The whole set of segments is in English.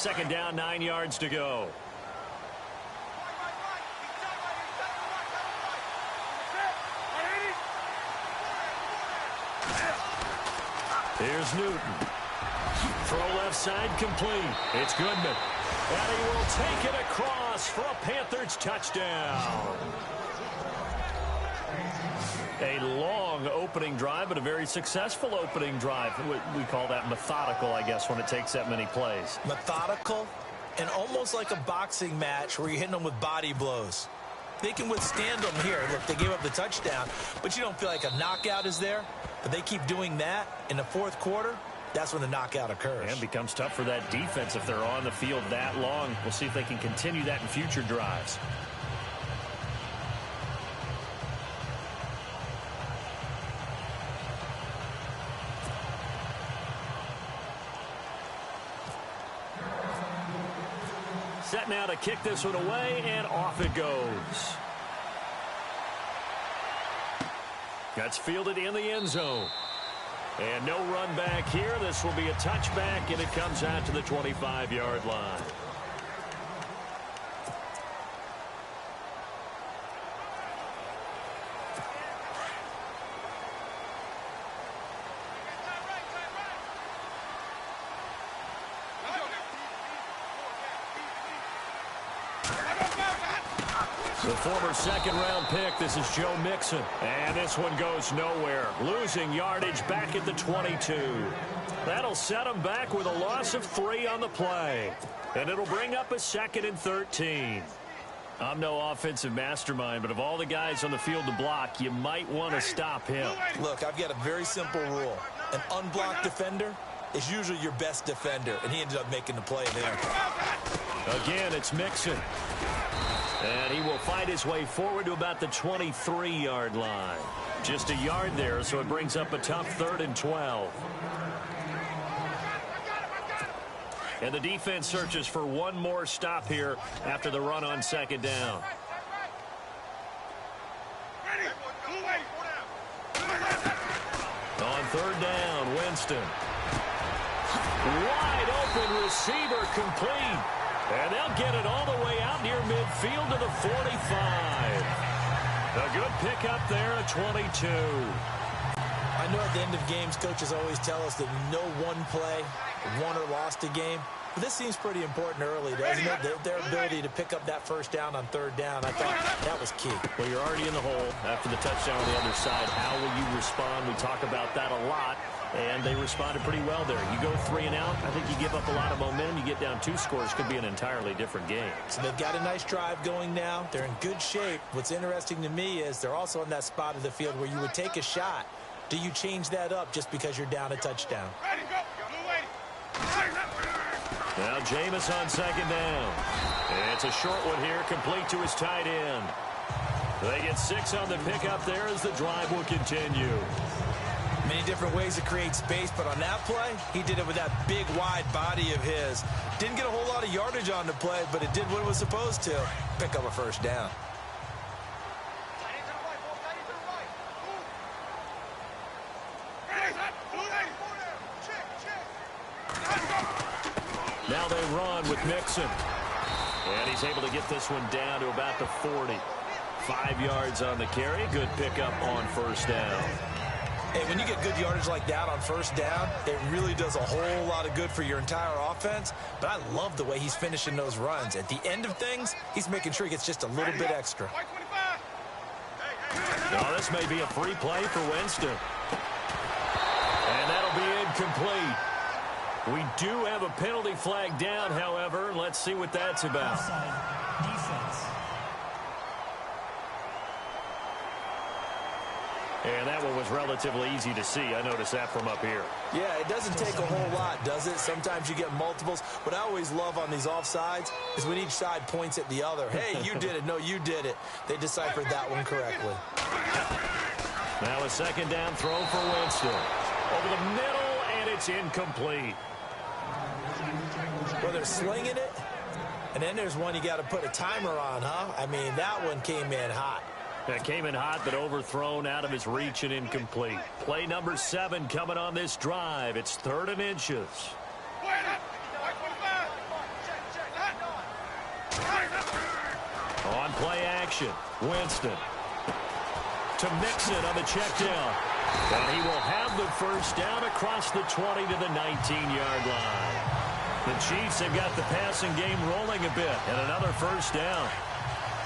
Second down, 9 yards to go. Here's Newton. Throw left side complete. It's Goodman. And he will take it across for a Panthers touchdown. A long opening drive, but a very successful opening drive. We call that methodical, I guess, when it takes that many plays. Methodical and almost like a boxing match where you're hitting them with body blows. They can withstand them here. Look, they gave up the touchdown, but you don't feel like a knockout is there. But they keep doing that in the fourth quarter. That's when the knockout occurs. And it becomes tough for that defense if they're on the field that long. We'll see if they can continue that in future drives. Set now to kick this one away, and off it goes. That's fielded in the end zone. And no run back here. This will be a touchback, and it comes out to the 25-yard line. The former second-round pick, this is Joe Mixon. And this one goes nowhere. Losing yardage back at the 22. That'll set him back with a loss of 3 on the play. And it'll bring up a 2nd and 13. I'm no offensive mastermind, but of all the guys on the field to block, you might want to stop him. Look, I've got a very simple rule. An unblocked defender is usually your best defender, and he ended up making the play there. Again, it's Mixon. And he will fight his way forward to about the 23-yard line. Just a yard there, so it brings up a tough 3rd and 12. And the defense searches for one more stop here after the run on 2nd down. On 3rd down, Winston. Wide open receiver complete. And they'll get it all the way out near midfield to the 45. A good pickup there at 22. I know at the end of games, coaches always tell us that no one play won or lost a game. But this seems pretty important early, doesn't it? Their ability to pick up that first down on 3rd down, I thought that was key. Well, you're already in the hole after the touchdown on the other side. How will you respond? We talk about that a lot. And they responded pretty well there. You go 3 and out, I think you give up a lot of momentum. You get down 2 scores, could be an entirely different game. So they've got a nice drive going now. They're in good shape. What's interesting to me is they're also in that spot of the field where you would take a shot. Do you change that up just because you're down a touchdown? Now Jameis on 2nd down. It's a short one here, complete to his tight end. They get 6 on the pickup there as the drive will continue. Many different ways to create space, but on that play, he did it with that big, wide body of his. Didn't get a whole lot of yardage on the play, but it did what it was supposed to. Pick up a 1st down. Now they run with Mixon. And he's able to get this one down to about the 40. 5 yards on the carry. Good pickup on 1st down. Hey, when you get good yardage like that on 1st down, it really does a whole lot of good for your entire offense. But I love the way he's finishing those runs. At the end of things, he's making sure he gets just a little bit extra. Now this may be a free play for Winston. And that'll be incomplete. We do have a penalty flag down, however. Let's see what that's about. And that one was relatively easy to see. I noticed that from up here. Yeah, it doesn't take a whole lot, does it? Sometimes you get multiples. What I always love on these offsides is when each side points at the other. Hey, you did it. No, you did it. They deciphered that one correctly. Now a 2nd down throw for Winston. Over the middle, and it's incomplete. Well, they're slinging it, and then there's one you got to put a timer on, huh? I mean, that one came in hot. That came in hot, but overthrown, out of his reach, and incomplete. Play number 7 coming on this drive. It's 3rd and inches. Play action. Winston. To Mixon on the check down. And he will have the first down across the 20 to the 19-yard line. The Chiefs have got the passing game rolling a bit, and another first down.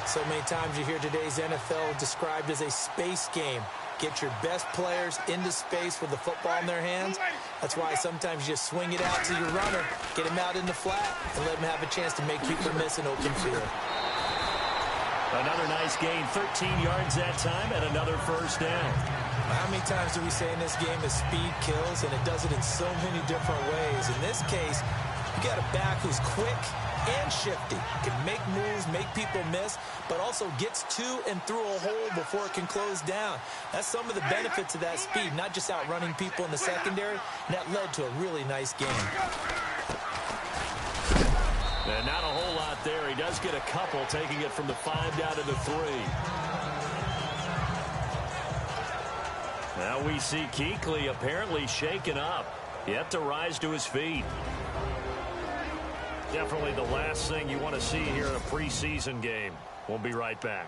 So many times you hear today's NFL described as a space game. Get your best players into space with the football in their hands. That's why sometimes you just swing it out to your runner, get him out in the flat, and let him have a chance to make people miss an open field. Another nice gain, 13 yards that time, and another first down. How many times do we say in this game that speed kills, and it does it in so many different ways? In this case, you got a back who's quick and shifty, can make moves, make people miss, but also gets to and through a hole before it can close down. That's some of the benefits of that speed, not just outrunning people in the secondary, and that led to a really nice game. And not a whole lot there. He does get a couple, taking it from the 5 down to the 3. Now we see Kuechly apparently shaken up, yet to rise to his feet. Definitely the last thing you want to see here in a preseason game. We'll be right back.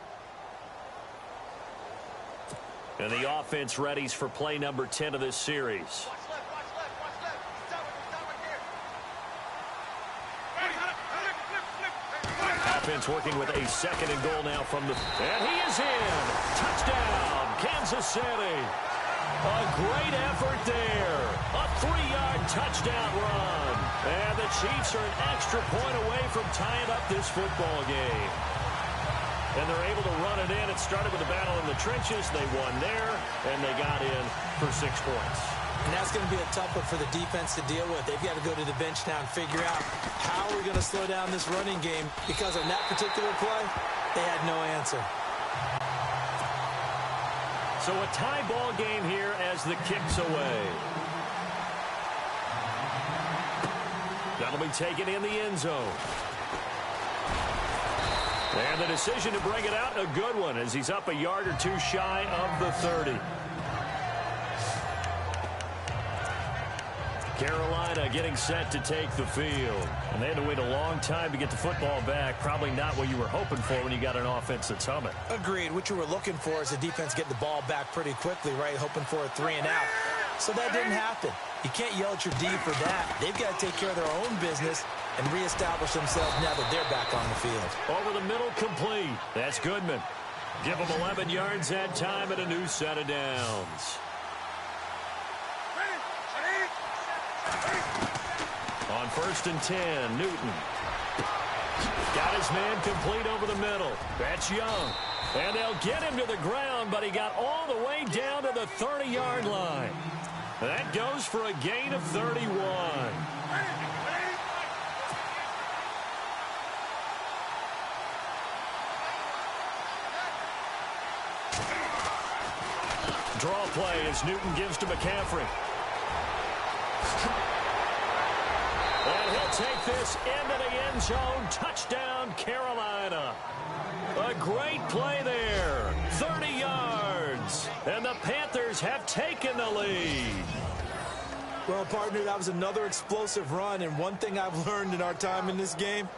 And the offense readies for play number 10 of this series. Offense working with a 2nd and goal now from the... And he is in! Touchdown, Kansas City! A great effort there. A 3-yard touchdown run. And the Chiefs are an extra point away from tying up this football game. And they're able to run it in. It started with a battle in the trenches. They won there, and they got in for 6 points. And that's going to be a tough one for the defense to deal with. They've got to go to the bench now and figure out how are we going to slow down this running game, because on that particular play, they had no answer. So a tie ball game here as the kick's away. That'll be taken in the end zone. And the decision to bring it out, a good one, as he's up a yard or two shy of the 30. Carolina getting set to take the field. And they had to wait a long time to get the football back. Probably not what you were hoping for when you got an offense that's humming. Agreed. What you were looking for is the defense getting the ball back pretty quickly, right? Hoping for a 3 and out. So that didn't happen. You can't yell at your D for that. They've got to take care of their own business and reestablish themselves now that they're back on the field. Over the middle, complete. That's Goodman. Give them 11 yards that time and a new set of downs. On 1st and 10, Newton. Got his man complete over the middle. That's Young. And they'll get him to the ground, but he got all the way down to the 30-yard line. That goes for a gain of 31. Draw play as Newton gives to McCaffrey. And he'll take this into the end zone. Touchdown, Carolina. A great play there. 30 yards. And the Panthers have taken the lead. Well, partner, that was another explosive run. And one thing I've learned in our time in this game,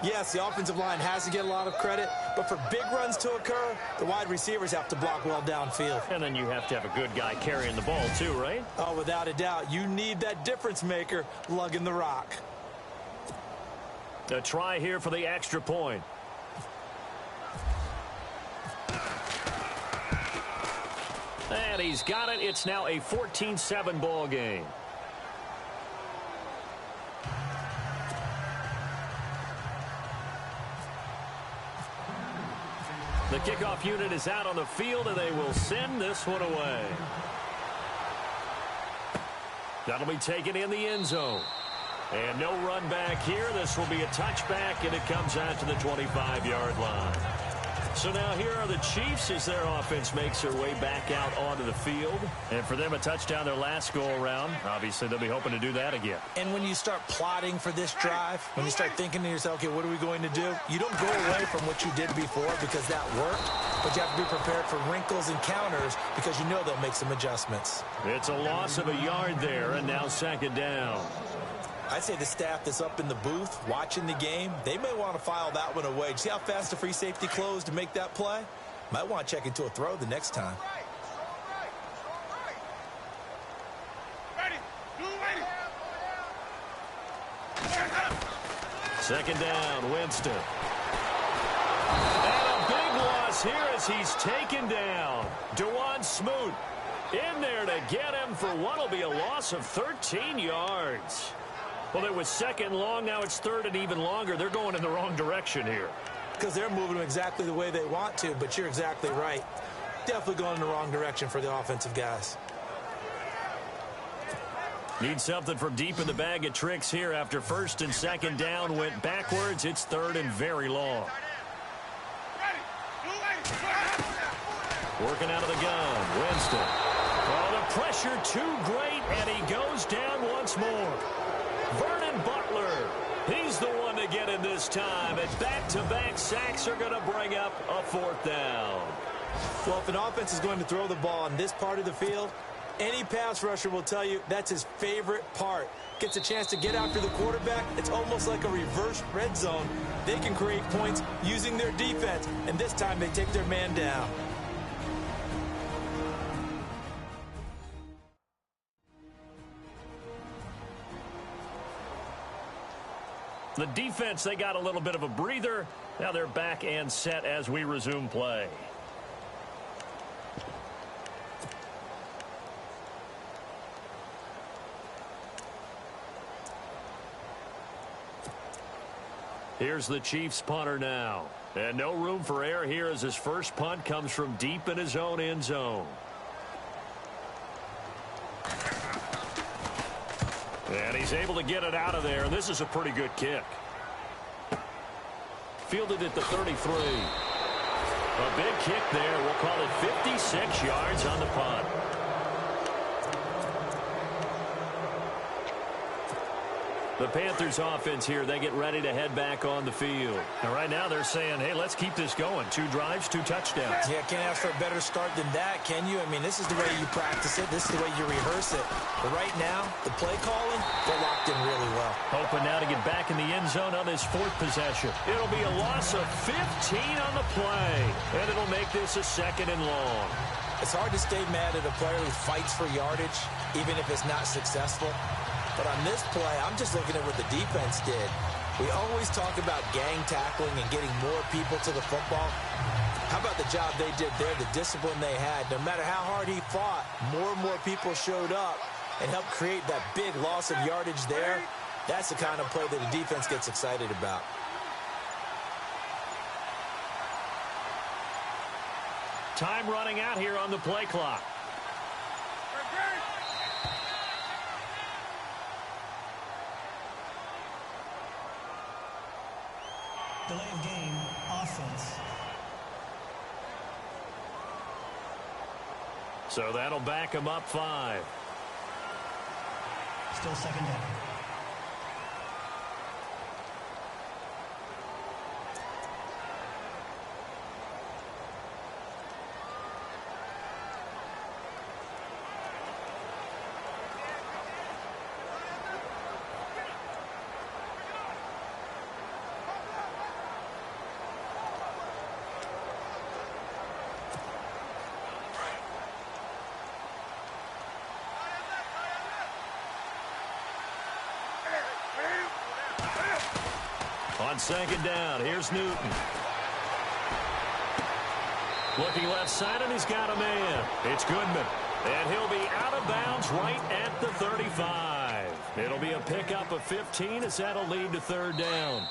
yes, the offensive line has to get a lot of credit, but for big runs to occur, the wide receivers have to block well downfield. And then you have to have a good guy carrying the ball too, right? Oh, without a doubt. You need that difference maker lugging the rock. A try here for the extra point. And he's got it. It's now a 14-7 ball game. The kickoff unit is out on the field, and they will send this one away. That'll be taken in the end zone. And no run back here. This will be a touchback, and it comes out to the 25-yard line. So now here are the Chiefs as their offense makes their way back out onto the field. And for them, a touchdown their last go-around. Obviously, they'll be hoping to do that again. And when you start plotting for this drive, when you start thinking to yourself, okay, what are we going to do? You don't go away from what you did before because that worked, but you have to be prepared for wrinkles and counters because you know they'll make some adjustments. It's a loss of a yard there, and now 2nd down. I'd say the staff that's up in the booth watching the game, they may want to file that one away. See how fast the free safety closed to make that play? Might want to check into a throw the next time. Second down, Winston. And a big loss here as he's taken down. Dewan Smoot in there to get him for what will be a loss of 13 yards. Well, it was second long. Now it's third and even longer. They're going in the wrong direction here. Because they're moving them exactly the way they want to, but you're exactly right. Definitely going in the wrong direction for the offensive guys. Need something from deep in the bag of tricks here after first and second down went backwards. It's third and very long. Working out of the gun, Winston. Oh, the pressure too great, and he goes down once more. Vernon Butler, he's the one to get in this time, and back-to-back sacks are going to bring up a fourth down. Well, if an offense is going to throw the ball on this part of the field, any pass rusher will tell you that's his favorite part. Gets a chance to get after the quarterback. It's almost like a reverse red zone. They can create points using their defense, and this time they take their man down. The defense, they got a little bit of a breather. Now they're back and set as we resume play. Here's the Chiefs punter now. And no room for error here as his first punt comes from deep in his own end zone. And he's able to get it out of there, and this is a pretty good kick. Fielded at the 33. A big kick there. We'll call it 56 yards on the punt. The Panthers offense here, they get ready to head back on the field. And right now they're saying, hey, let's keep this going. 2 drives, 2 touchdowns. Yeah, can't ask for a better start than that, can you? I mean, this is the way you practice it. This is the way you rehearse it. But right now, the play calling, they're locked in really well. Hoping now to get back in the end zone on this 4th possession. It'll be a loss of 15 on the play. And it'll make this a second and long. It's hard to stay mad at a player who fights for yardage, even if it's not successful. But on this play, I'm just looking at what the defense did. We always talk about gang tackling and getting more people to the football. How about the job they did there, the discipline they had? No matter how hard he fought, more and more people showed up and helped create that big loss of yardage there. That's the kind of play that the defense gets excited about. Time running out here on the play clock. Delay of game, offense. So that'll back him up 5. Still second down. On second down, here's Newton. Looking left side, and he's got a man. It's Goodman. And he'll be out of bounds right at the 35. It'll be a pickup of 15 as that'll lead to third down.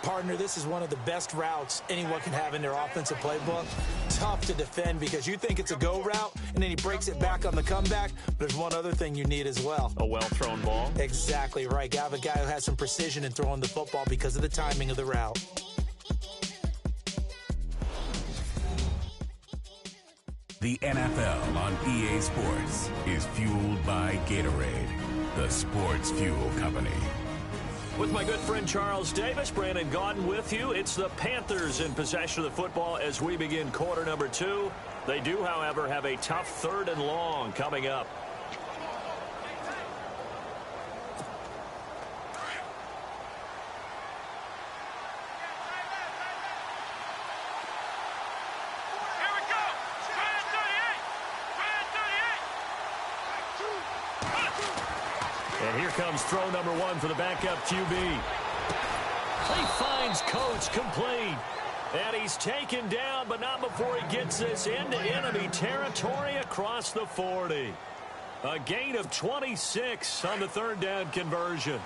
Partner, this is one of the best routes anyone can have in their offensive playbook. Tough to defend because you think it's a go route, and then he breaks it back on the comeback. But there's one other thing you need as well. A well-thrown ball. Exactly right. You have a guy who has some precision in throwing the football because of the timing of the route. The NFL on EA Sports is fueled by Gatorade, the sports fuel company. With my good friend Charles Davis, Brandon Gaudin with you. It's the Panthers in possession of the football as we begin quarter number 2. They do, however, have a tough third and long coming up. And here comes throw number 1 for the backup QB. He finds Coates complete. And he's taken down, but not before he gets this into enemy territory across the 40. A gain of 26 on the third down conversion.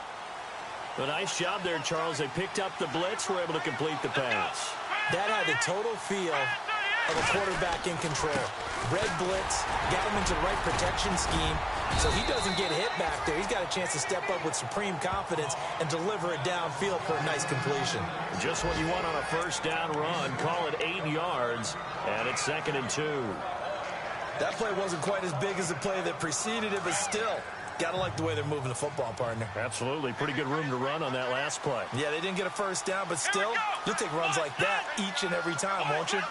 A nice job there, Charles. They picked up the blitz, were able to complete the pass. That had the total feel of a quarterback in control. Red blitz, got him into the right protection scheme, so he doesn't get hit back there. He's got a chance to step up with supreme confidence and deliver it downfield for a nice completion. Just what you want on a first down run. Call it 8 yards, and it's 2nd and 2. That play wasn't quite as big as the play that preceded it, but still, got to like the way they're moving the football, partner. Absolutely. Pretty good room to run on that last play. Yeah, they didn't get a first down, but still, you'll take runs like that each and every time, won't you?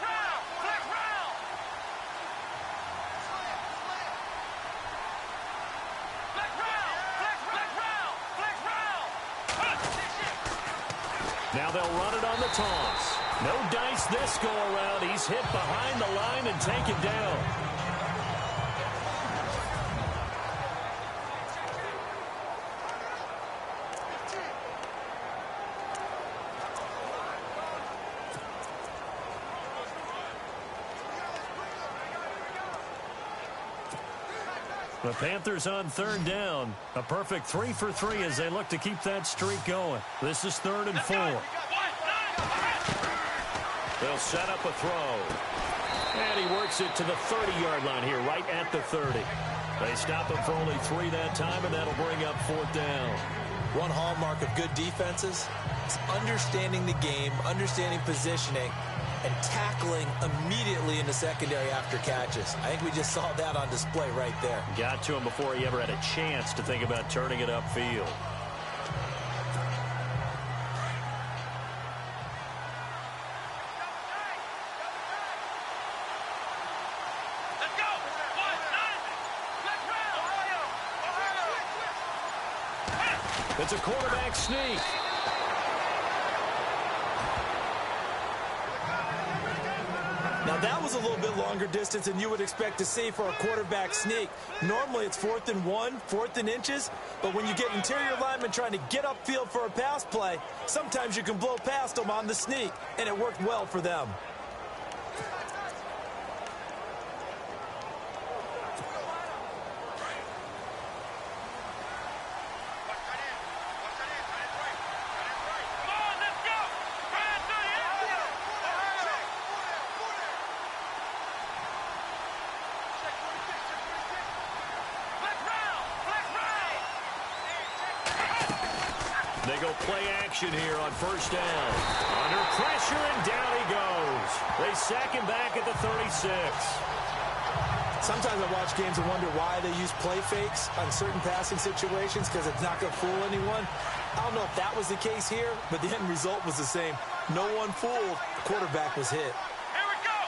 Now they'll run it on the toss. No dice this go around. He's hit behind the line and taken down. The Panthers on 3rd down. A perfect 3 for 3 as they look to keep that streak going. This is 3rd and 4. They'll set up a throw. And he works it to the 30-yard line here, right at the 30. They stop him for only 3 that time, and that'll bring up 4th down. One hallmark of good defenses is understanding the game, understanding positioning, and tackling immediately in the secondary after catches. I think we just saw that on display right there. Got to him before he ever had a chance to think about turning it upfield. It's a quarterback sneak. Now, that was a little bit longer distance than you would expect to see for a quarterback sneak. Normally, it's 4th and 1, 4th and inches, but when you get interior linemen trying to get upfield for a pass play, sometimes you can blow past them on the sneak, and it worked well for them. They go play action here on 1st down. Under pressure, and down he goes. They sack him back at the 36. Sometimes I watch games and wonder why they use play fakes on certain passing situations, because it's not going to fool anyone. I don't know if that was the case here, but the end result was the same. No one fooled. The quarterback was hit. Here we go.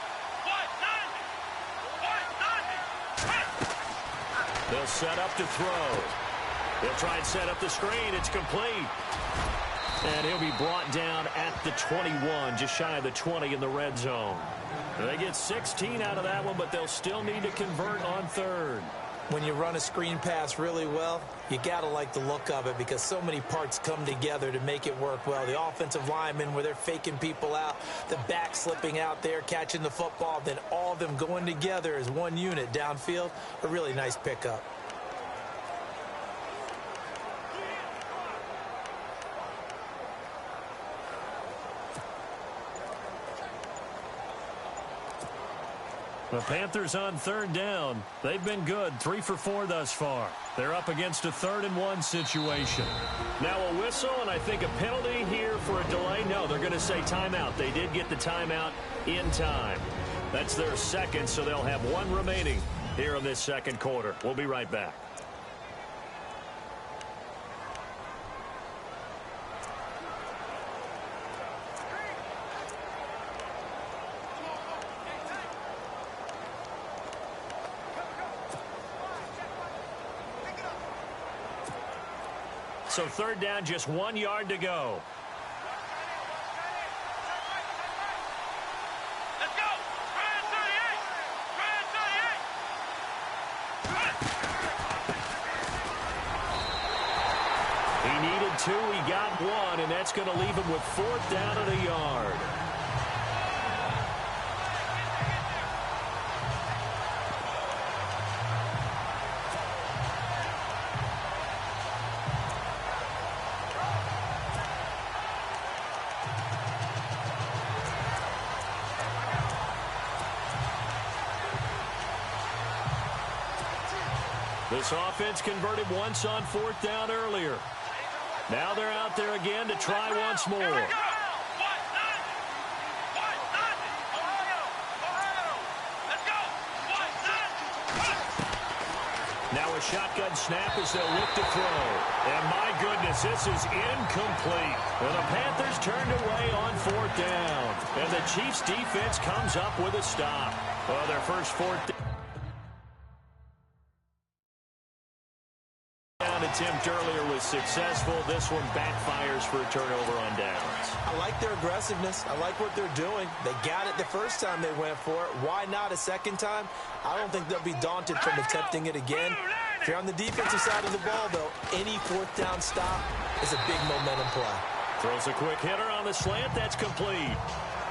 1-9. They'll set up to throw. They'll try and set up the screen. It's complete. And he'll be brought down at the 21, just shy of the 20 in the red zone. They get 16 out of that one, but they'll still need to convert on 3rd. When you run a screen pass really well, you got to like the look of it, because so many parts come together to make it work well. The offensive linemen, where they're faking people out, the back slipping out there, catching the football, then all of them going together as one unit downfield. A really nice pickup. The Panthers on 3rd down. They've been good, 3 for 4 thus far. They're up against a 3rd and 1 situation. Now a whistle, and I think a penalty here for a delay. No, they're going to say timeout. They did get the timeout in time. That's their 2nd, so they'll have 1 remaining here in this 2nd quarter. We'll be right back. So 3rd down, just 1 yard to go. Let's go. Try 38. 2, he got 1, and that's going to leave him with 4th down at a yard. This offense converted once on 4th down earlier. Now they're out there again to try once more. Now a shotgun snap as they'll look to throw. And my goodness, this is incomplete. And the Panthers turned away on 4th down. And the Chiefs defense comes up with a stop. Well, their first 4th down attempt earlier was successful. This one backfires for a turnover on downs. I like their aggressiveness. I like what they're doing. They got it the first time they went for it. Why not a second time? I don't think they'll be daunted from attempting it again. If you're on the defensive side of the ball, though, any 4th down stop is a big momentum play. Throws a quick hitter on the slant. That's complete.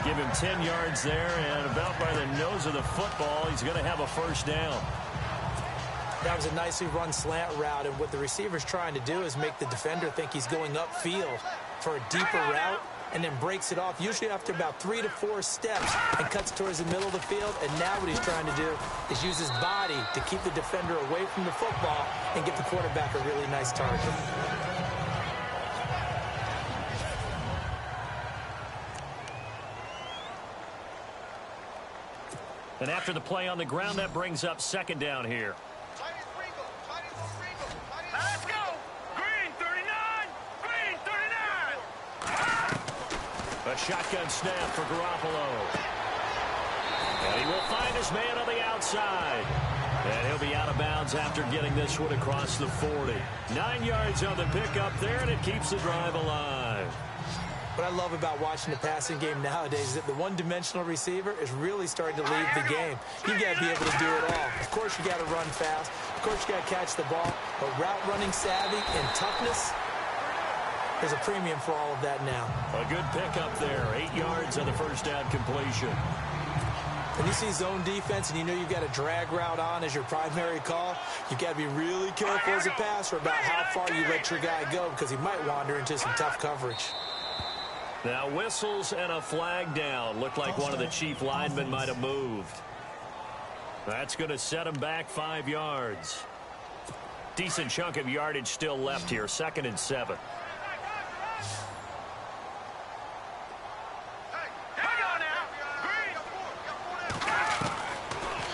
Give him 10 yards there, and about by the nose of the football, he's going to have a first down. That was a nicely run slant route, and what the receiver's trying to do is make the defender think he's going upfield for a deeper route and then breaks it off, usually after about 3 to 4 steps, and cuts towards the middle of the field. And now what he's trying to do is use his body to keep the defender away from the football and get the quarterback a really nice target. And after the play on the ground, that brings up 2nd down here. Let's go! Green 39! Green 39! A shotgun snap for Garoppolo. And he will find his man on the outside. And he'll be out of bounds after getting this one across the 40. 9 yards on the pickup there, and it keeps the drive alive. What I love about watching the passing game nowadays is that the one-dimensional receiver is really starting to lead the game. You got to be able to do it all. Of course, you got to run fast. Of course, you got to catch the ball. But route running savvy and toughness, there's a premium for all of that now. A good pickup there. 8 yards on the first down completion. When you see zone defense and you know you've got a drag route on as your primary call, you've got to be really careful as a passer about how far you let your guy go, because he might wander into some tough coverage. Now whistles and a flag down. Looked like one of the Chief linemen might have moved. That's going to set him back 5 yards. Decent chunk of yardage still left here. 2nd and 7.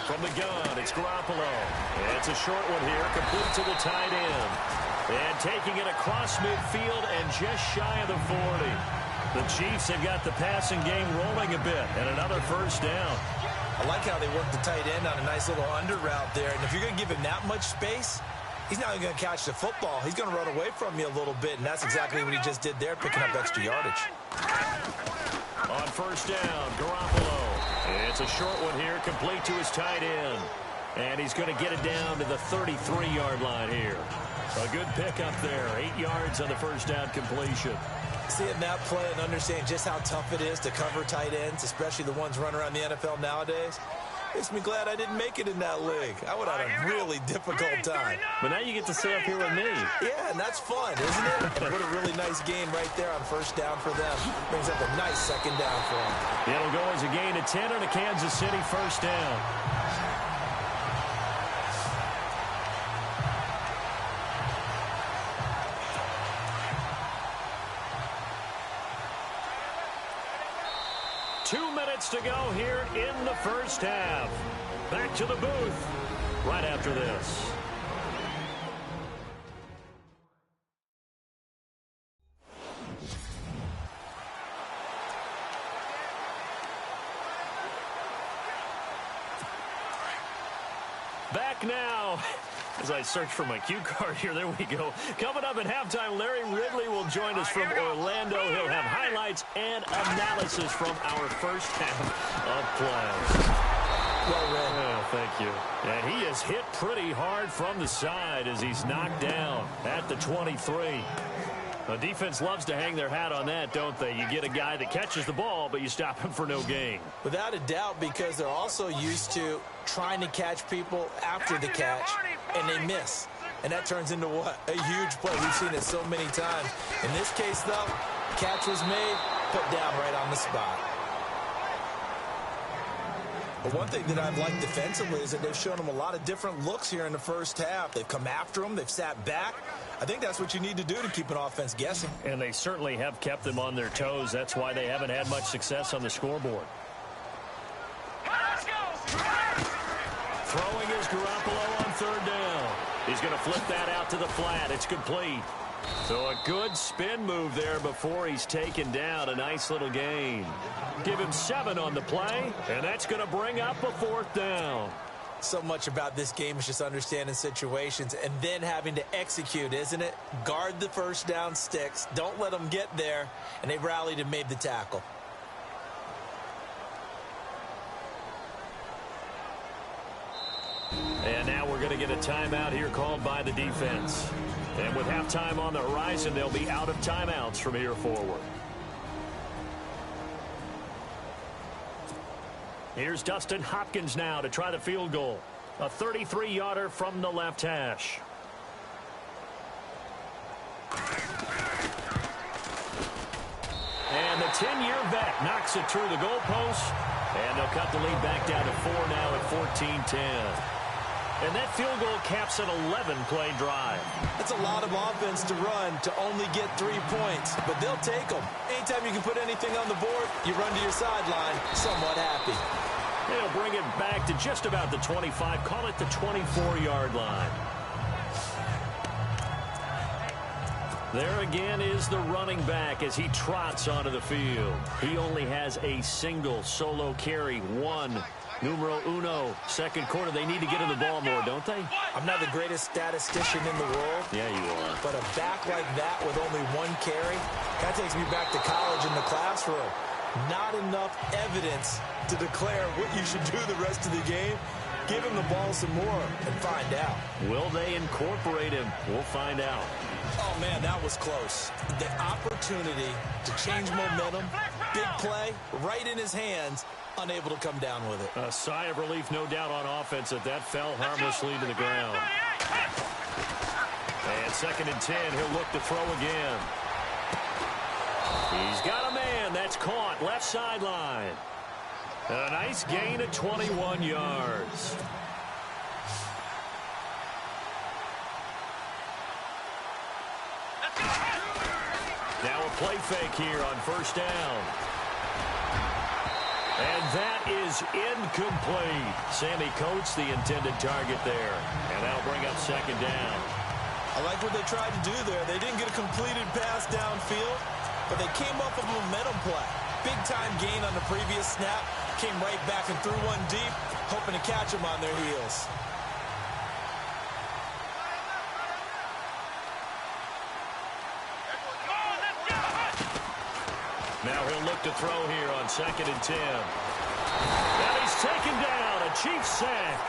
From the gun, it's Garoppolo. It's a short one here, complete to the tight end. And taking it across midfield and just shy of the 40. The Chiefs have got the passing game rolling a bit, and another first down. I like how they work the tight end on a nice little under route there. And if you're going to give him that much space, he's not going to catch the football. He's going to run away from you a little bit, and that's exactly what he just did there, picking up extra yardage. On first down, Garoppolo. It's a short one here, complete to his tight end. And he's going to get it down to the 33-yard line here. A good pickup there, 8 yards on the first down completion. Seeing that play and understanding just how tough it is to cover tight ends, especially the ones running around the NFL nowadays, makes me glad I didn't make it in that league. I would have had a really difficult time. But now you get to sit up here with me. Yeah, and that's fun, isn't it? And what a really nice game right there on first down for them. Brings up a nice 2nd down for them. It'll go as a gain of 10 on a Kansas City first down. To go here in the first half. Back to the booth right after this. Back now. As I search for my cue card here, there we go. Coming up at halftime, Larry Ridley will join us from Orlando. He'll have highlights and analysis from our first half of play. Well read. Oh, thank you. And he is hit pretty hard from the side as he's knocked down at the 23. The defense loves to hang their hat on that, don't they? You get a guy that catches the ball, but you stop him for no gain. Without a doubt, because they're also used to trying to catch people after the catch, and they miss. And that turns into what? A huge play. We've seen it so many times. In this case, though, catch was made, put down right on the spot. But one thing that I've liked defensively is that they've shown them a lot of different looks here in the first half. They've come after them. They've sat back. I think that's what you need to do to keep an offense guessing. And they certainly have kept them on their toes. That's why they haven't had much success on the scoreboard. Let's go! Throwing is Garoppolo on third down. He's going to flip that out to the flat. It's complete. So a good spin move there before he's taken down. A nice little gain. Give him 7 on the play, and that's going to bring up a 4th down. So much about this game is just understanding situations and then having to execute, isn't it? Guard the first down sticks. Don't let them get there, and they rallied and made the tackle. And now we're going to get a timeout here called by the defense. And with halftime on the horizon, they'll be out of timeouts from here forward. Here's Dustin Hopkins now to try the field goal. A 33-yarder from the left hash. And the 10-year vet knocks it through the goalpost. And they'll cut the lead back down to 4 now at 14-10. And that field goal caps an 11-play drive. That's a lot of offense to run to only get 3 points, but they'll take them. Anytime you can put anything on the board, you run to your sideline somewhat happy. They'll bring it back to just about the 25, call it the 24-yard line. There again is the running back as he trots onto the field. He only has a single solo carry, 1. Numero uno, second quarter. They need to get in the ball more, don't they? I'm not the greatest statistician in the world. Yeah, you are. But a back like that with only 1 carry, that takes me back to college in the classroom. Not enough evidence to declare what you should do the rest of the game. Give him the ball some more and find out. Will they incorporate him? We'll find out. Oh, man, that was close. The opportunity to change momentum, big play, right in his hands, unable to come down with it. A sigh of relief, no doubt, on offense that fell harmlessly to the ground. And 2nd and 10, he'll look to throw again. He's got a man. That's caught left sideline. A nice gain of 21 yards. Now a play fake here on first down. And that is incomplete. Sammy Coates, the intended target there. And that'll bring up 2nd down. I like what they tried to do there. They didn't get a completed pass downfield, but they came up with a momentum play. Big-time gain on the previous snap. Came right back and threw one deep, hoping to catch them on their heels. Now he'll look to throw here on 2nd and 10. And he's taken down. A Chiefs sack.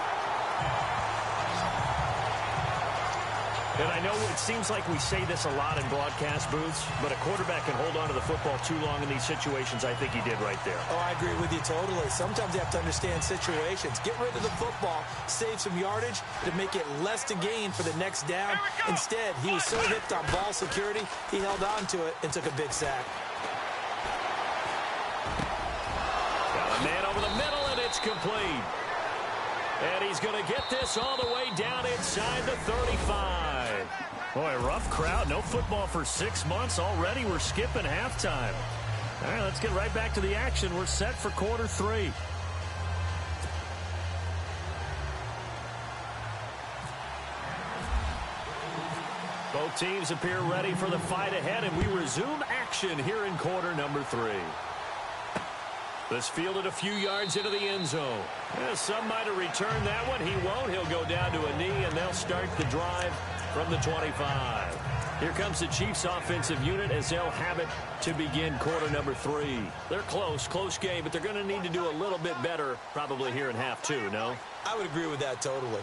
And I know it seems like we say this a lot in broadcast booths, but a quarterback can hold on to the football too long in these situations. I think he did right there. Oh, I agree with you totally. Sometimes you have to understand situations. Get rid of the football, save some yardage to make it less to gain for the next down. Instead, he was so hipped on ball security, he held on to it and took a big sack. Got a man over the middle, and it's complete. And he's going to get this all the way down inside the 35. Boy, rough crowd. No football for 6 months already. We're skipping halftime. All right, let's get right back to the action. We're set for quarter 3. Both teams appear ready for the fight ahead, and we resume action here in quarter number 3. This fielded a few yards into the end zone. Some might have returned that one. He won't. He'll go down to a knee, and they'll start the drive from the 25. Here comes the Chiefs offensive unit as they'll have it to begin quarter number 3. They're close game, but they're going to need to do a little bit better probably here in half 2, no? I would agree with that totally.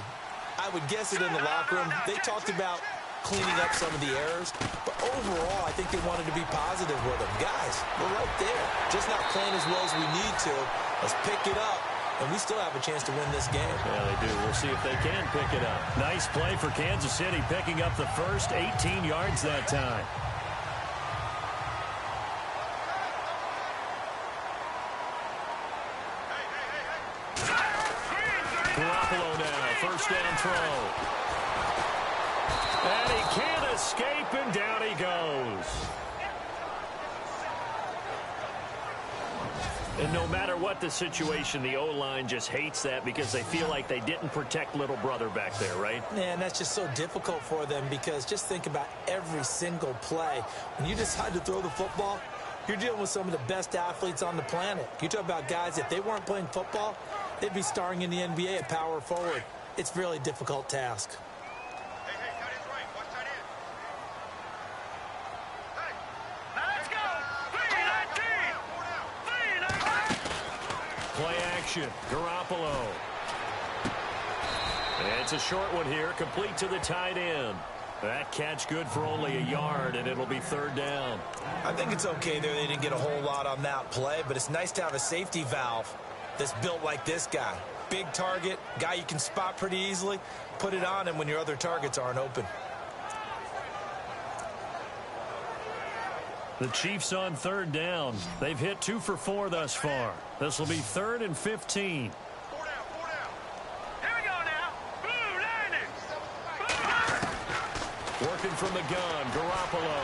I would guess it in the locker room. They talked about cleaning up some of the errors. But overall, I think they wanted to be positive with them. Guys, we're right there. Just not playing as well as we need to. Let's pick it up, and we still have a chance to win this game. Yeah, they do. We'll see if they can pick it up. Nice play for Kansas City, picking up the first 18 yards that time. Garoppolo now, first down throw. And he can't escape, and down he goes. And no matter what the situation, the O-line just hates that because they feel like they didn't protect little brother back there, right? Man, that's just so difficult for them because just think about every single play. When you decide to throw the football, you're dealing with some of the best athletes on the planet. You talk about guys, if they weren't playing football, they'd be starring in the NBA at power forward. It's a really difficult task. Play action, Garoppolo. And it's a short one here, complete to the tight end. That catch good for only a yard, and it'll be third down. I think it's okay there. They didn't get a whole lot on that play, but it's nice to have a safety valve that's built like this guy. Big target, guy you can spot pretty easily. Put it on him when your other targets aren't open. The Chiefs on third down. They've hit 2 for 4 thus far. This will be 3rd and 15. Working from the gun, Garoppolo.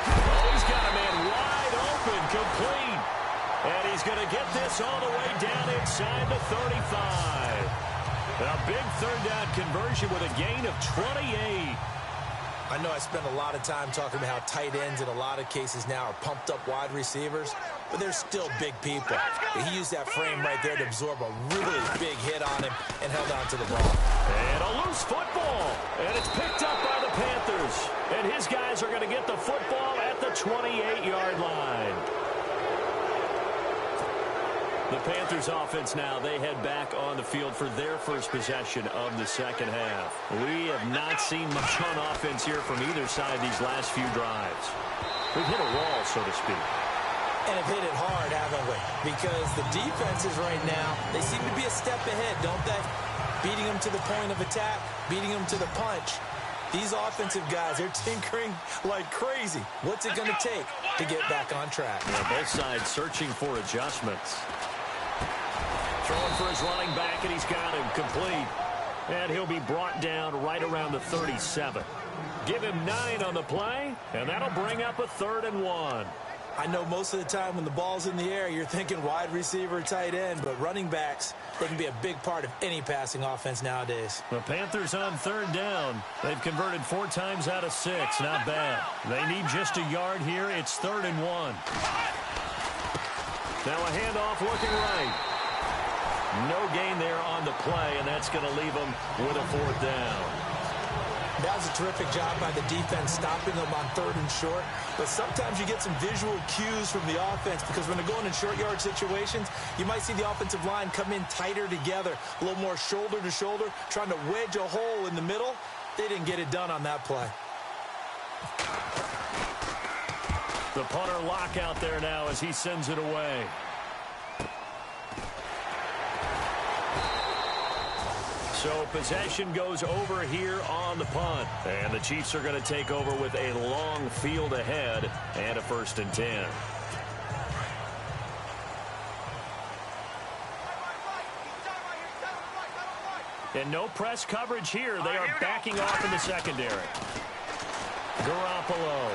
Oh, he's got a man wide open, complete. And he's going to get this all the way down inside the 35. A big third down conversion with a gain of 28. I know I spend a lot of time talking about how tight ends in a lot of cases now are pumped up wide receivers, but they're still big people. He used that frame right there to absorb a really big hit on him and held on to the ball. And a loose football. And it's picked up by the Panthers. And his guys are going to get the football at the 28-yard line. The Panthers offense now, they head back on the field for their first possession of the second half. We have not seen much on offense here from either side these last few drives. We've hit a wall, so to speak. And have hit it hard, haven't we? Because the defenses right now, they seem to be a step ahead, don't they? Beating them to the point of attack, beating them to the punch. These offensive guys, they're tinkering like crazy. What's it going to take to get back on track? Yeah, both sides searching for adjustments. Throwing for his running back, and he's got him complete. And he'll be brought down right around the 37. Give him 9 on the play, and that'll bring up a 3rd and 1. I know most of the time when the ball's in the air, you're thinking wide receiver, tight end, but running backs, they can be a big part of any passing offense nowadays. The Panthers on third down. They've converted 4 times out of 6. Not bad. They need just a yard here. It's 3rd and 1. Now a handoff looking right. No gain there on the play, and that's going to leave them with a 4th down. That was a terrific job by the defense stopping them on 3rd and short. But sometimes you get some visual cues from the offense because when they're going in short yard situations, you might see the offensive line come in tighter together, a little more shoulder to shoulder, trying to wedge a hole in the middle. They didn't get it done on that play. The punter lock out there now as he sends it away. So possession goes over here on the punt. And the Chiefs are going to take over with a long field ahead and a 1st and 10. And no press coverage here. They are backing off in the secondary. Garoppolo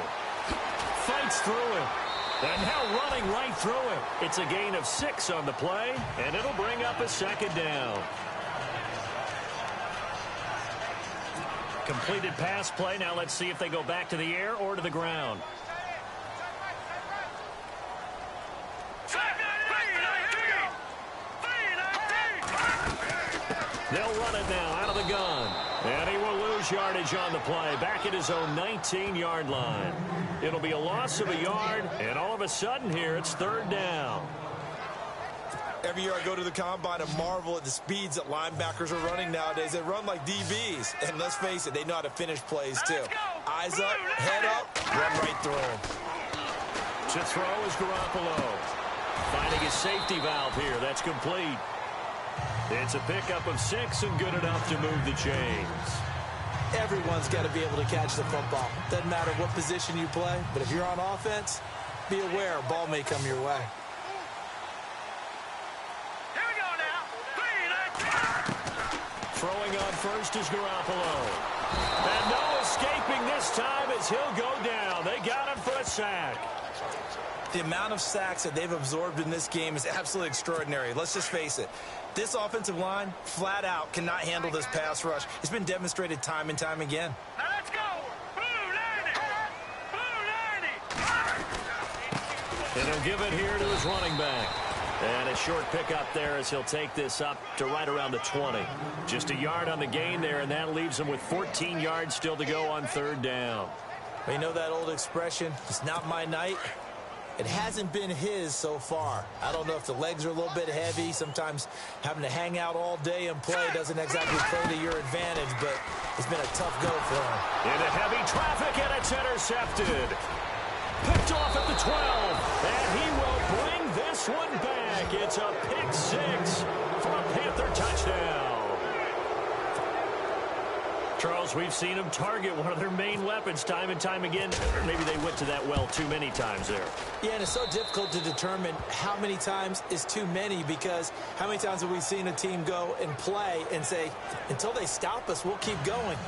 fights through him. And now running right through him. It's a gain of 6 on the play, and it'll bring up a 2nd down. Completed pass play. Now let's see if they go back to the air or to the ground. They'll run it now out of the gun. And he will lose yardage on the play. Back at his own 19-yard line. It'll be a loss of a yard. And all of a sudden here, it's 3rd down. Every year I go to the combine and marvel at the speeds that linebackers are running nowadays. They run like DBs. And let's face it, they know how to finish plays too. Eyes up, head up, run right through them. To throw is Garoppolo. Finding his safety valve here. That's complete. It's a pickup of 6 and good enough to move the chains. Everyone's got to be able to catch the football. Doesn't matter what position you play, but if you're on offense, be aware a ball may come your way. Here we go now. Throwing on first is Garoppolo. And no escaping this time as he'll go down. They got him for a sack. The amount of sacks that they've absorbed in this game is absolutely extraordinary. Let's just face it. This offensive line, flat out, cannot handle this pass rush. It's been demonstrated time and time again. Now let's go. Blue 90. Blue 90. And he'll give it here to his running back. And a short pickup there as he'll take this up to right around the 20. Just a yard on the gain there, and that leaves him with 14 yards still to go on third down. You know that old expression, it's not my night? It hasn't been his so far. I don't know if the legs are a little bit heavy. Sometimes having to hang out all day and play doesn't exactly play to your advantage, but it's been a tough go for him. Into heavy traffic, and it's intercepted. Picked off at the 12, and he will bring this one back. It's a pick 6 for a Panther touchdown. Charles, we've seen them target one of their main weapons time and time again. Or maybe they went to that well too many times there. Yeah, and it's so difficult to determine how many times is too many, because how many times have we seen a team go and play and say, until they stop us, we'll keep going.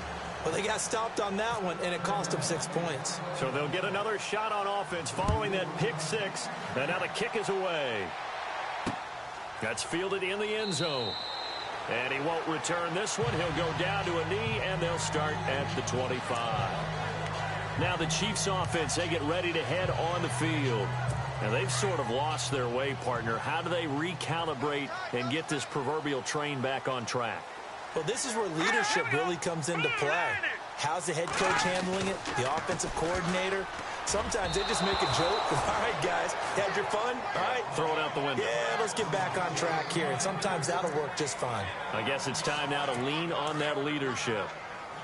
Well, they got stopped on that one, and it cost them 6 points. So they'll get another shot on offense following that pick 6. And now the kick is away. That's fielded in the end zone. And he won't return this one. He'll go down to a knee, and they'll start at the 25. Now the Chiefs offense, they get ready to head on the field. And they've sort of lost their way, partner. How do they recalibrate and get this proverbial train back on track? Well, this is where leadership really comes into play. How's the head coach handling it? The offensive coordinator? Sometimes they just make a joke. All right, guys, had your fun? All right. Throw it out the window. Yeah, let's get back on track here. And sometimes that'll work just fine. I guess it's time now to lean on that leadership.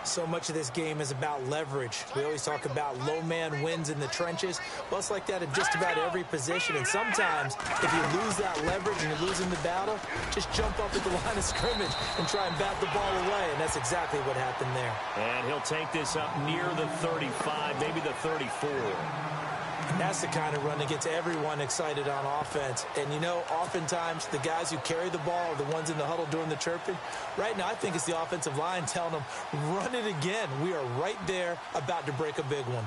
So much of this game is about leverage. We always talk about low man wins in the trenches. Well, it's like that in just about every position. And sometimes, if you lose that leverage and you're losing the battle, just jump up at the line of scrimmage and try and bat the ball away. And that's exactly what happened there. And he'll take this up near the 35, maybe the 34. And that's the kind of run that gets everyone excited on offense. And, you know, oftentimes the guys who carry the ball are the ones in the huddle doing the chirping. Right now, I think it's the offensive line telling them, run it again. We are right there about to break a big one.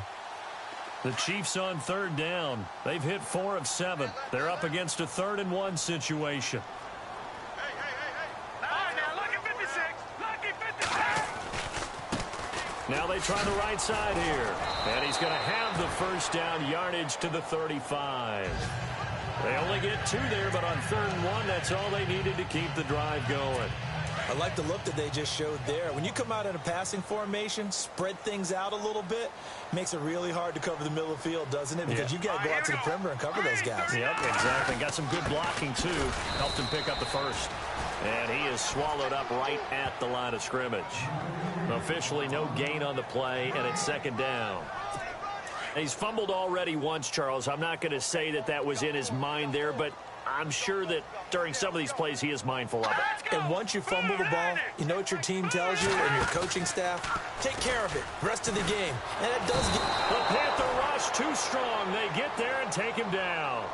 The Chiefs on third down. They've hit 4 of 7. They're up against a 3rd-and-1 situation. All right, now, lucky 56. Lucky 56. Now they try the right side here. And he's going to have the first down, yardage to the 35. They only get 2 there, but on 3rd and 1, that's all they needed to keep the drive going. I like the look that they just showed there. When you come out in a passing formation, spread things out a little bit, makes it really hard to cover the middle of the field, doesn't it? Because you got to go out to the perimeter and cover those guys. Yep, exactly. Got some good blocking, too. Helped him pick up the first. And he is swallowed up right at the line of scrimmage. Officially no gain on the play, and it's 2nd down. He's fumbled already once, Charles. I'm not going to say that that was in his mind there, but I'm sure that during some of these plays he is mindful of it. And once you fumble the ball, you know what your team tells you and your coaching staff? Take care of it. Rest of the game. And it does get... The Panther rush too strong. They get there and take him down.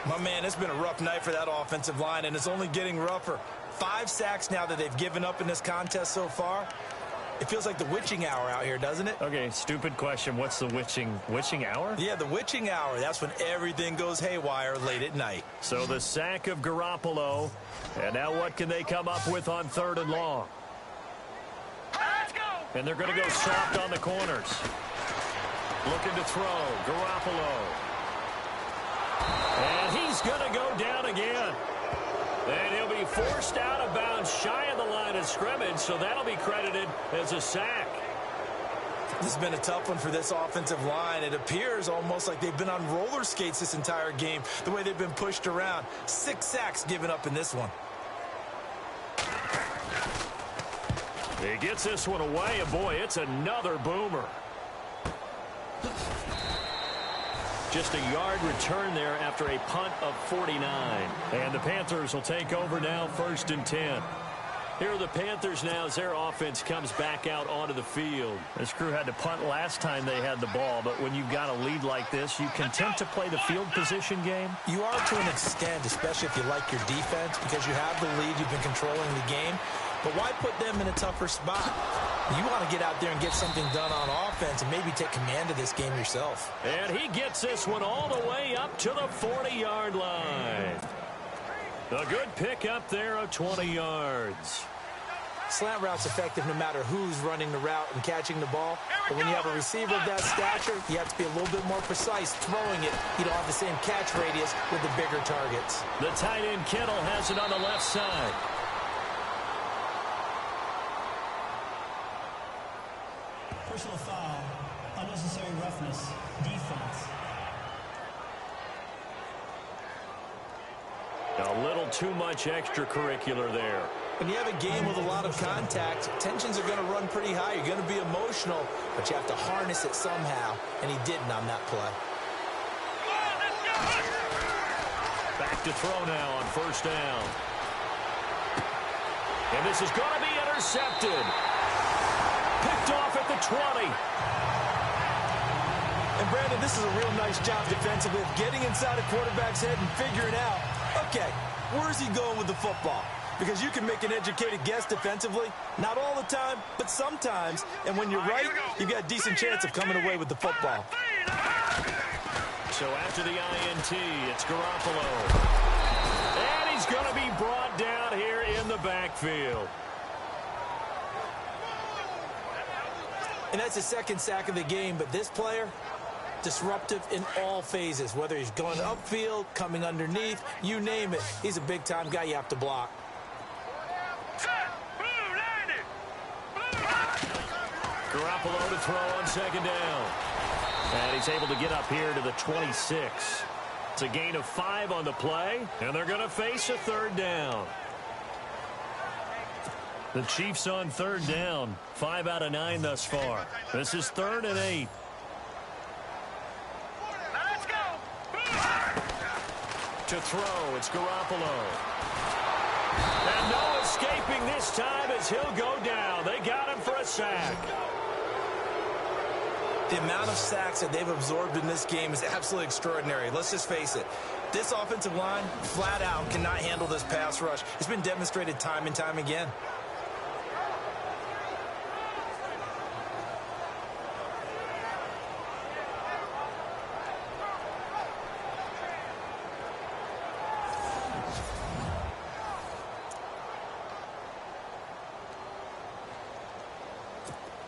My man, it's been a rough night for that offensive line, and it's only getting rougher. 5 sacks now that they've given up in this contest so far. It feels like the witching hour out here, doesn't it? Okay, stupid question. What's the witching hour? Yeah, the witching hour. That's when everything goes haywire late at night. So the sack of Garoppolo. And now what can they come up with on 3rd and long? Let's go. And they're going to go soft on the corners. Looking to throw. Garoppolo. And he's going to go down again. And he'll be forced out of bounds shy of the line of scrimmage, so that'll be credited as a sack. This has been a tough one for this offensive line. It appears almost like they've been on roller skates this entire game, the way they've been pushed around. 6 sacks given up in this one. He gets this one away, and boy, it's another boomer. Just a yard return there after a punt of 49. And the Panthers will take over now, 1st and 10. Here are the Panthers now as their offense comes back out onto the field. This crew had to punt last time they had the ball, but when you've got a lead like this, you content to play the field position game? You are to an extent, especially if you like your defense, because you have the lead, you've been controlling the game. But why put them in a tougher spot? You want to get out there and get something done on offense and maybe take command of this game yourself. And he gets this one all the way up to the 40-yard line. A good pick up there of 20 yards. Slant route's effective no matter who's running the route and catching the ball. But when you have a receiver of that stature, you have to be a little bit more precise throwing it. You don't have the same catch radius with the bigger targets. The tight end Kittle has it on the left side. Personal foul, unnecessary roughness, defense. A little too much extracurricular there. When you have a game with a lot of contact, tensions are going to run pretty high. You're going to be emotional, but you have to harness it somehow, and he didn't on that play. Back to throw now on 1st down. And this is going to be intercepted. Picked off at the 20. And Brandon, this is a real nice job defensively of getting inside a quarterback's head and figuring out, okay, where's he going with the football? Because you can make an educated guess defensively. Not all the time, but sometimes. And when you're right, you've got a decent chance of coming away with the football. So after the INT, it's Garoppolo. And he's going to be brought down here in the backfield. And that's the 2nd sack of the game, but this player, disruptive in all phases, whether he's going upfield, coming underneath, you name it. He's a big-time guy you have to block. Garoppolo to throw on 2nd down. And he's able to get up here to the 26. It's a gain of 5 on the play, and they're going to face a 3rd down. The Chiefs on 3rd down, 5 out of 9 thus far. This is 3rd and 8. Let's go. To throw, it's Garoppolo. And no escaping this time as he'll go down. They got him for a sack. The amount of sacks that they've absorbed in this game is absolutely extraordinary. Let's just face it. This offensive line, flat out, cannot handle this pass rush. It's been demonstrated time and time again.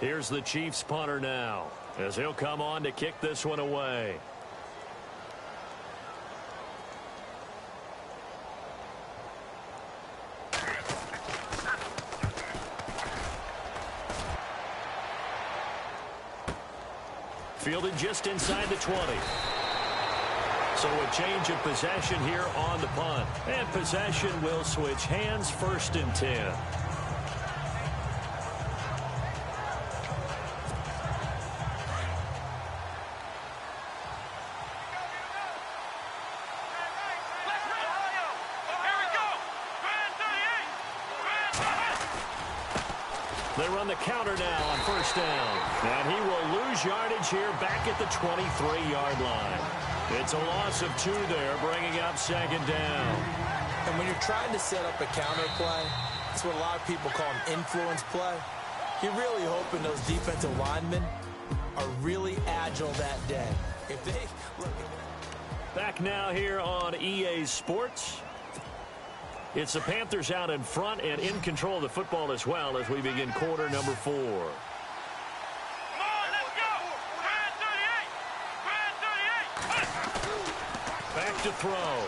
Here's the Chiefs punter now, as he'll come on to kick this one away. Fielded just inside the 20. So a change of possession here on the punt. And possession will switch hands, 1st and 10. They run the counter now on 1st down. And he will lose yardage here back at the 23-yard line. It's a loss of 2 there, bringing up 2nd down. And when you're trying to set up a counter play, it's what a lot of people call an influence play. You're really hoping those defensive linemen are really agile that day. If they look. Back now here on EA Sports. It's the Panthers out in front and in control of the football as well as we begin quarter number 4. Come on, let's go. Brand 38. Back to throw.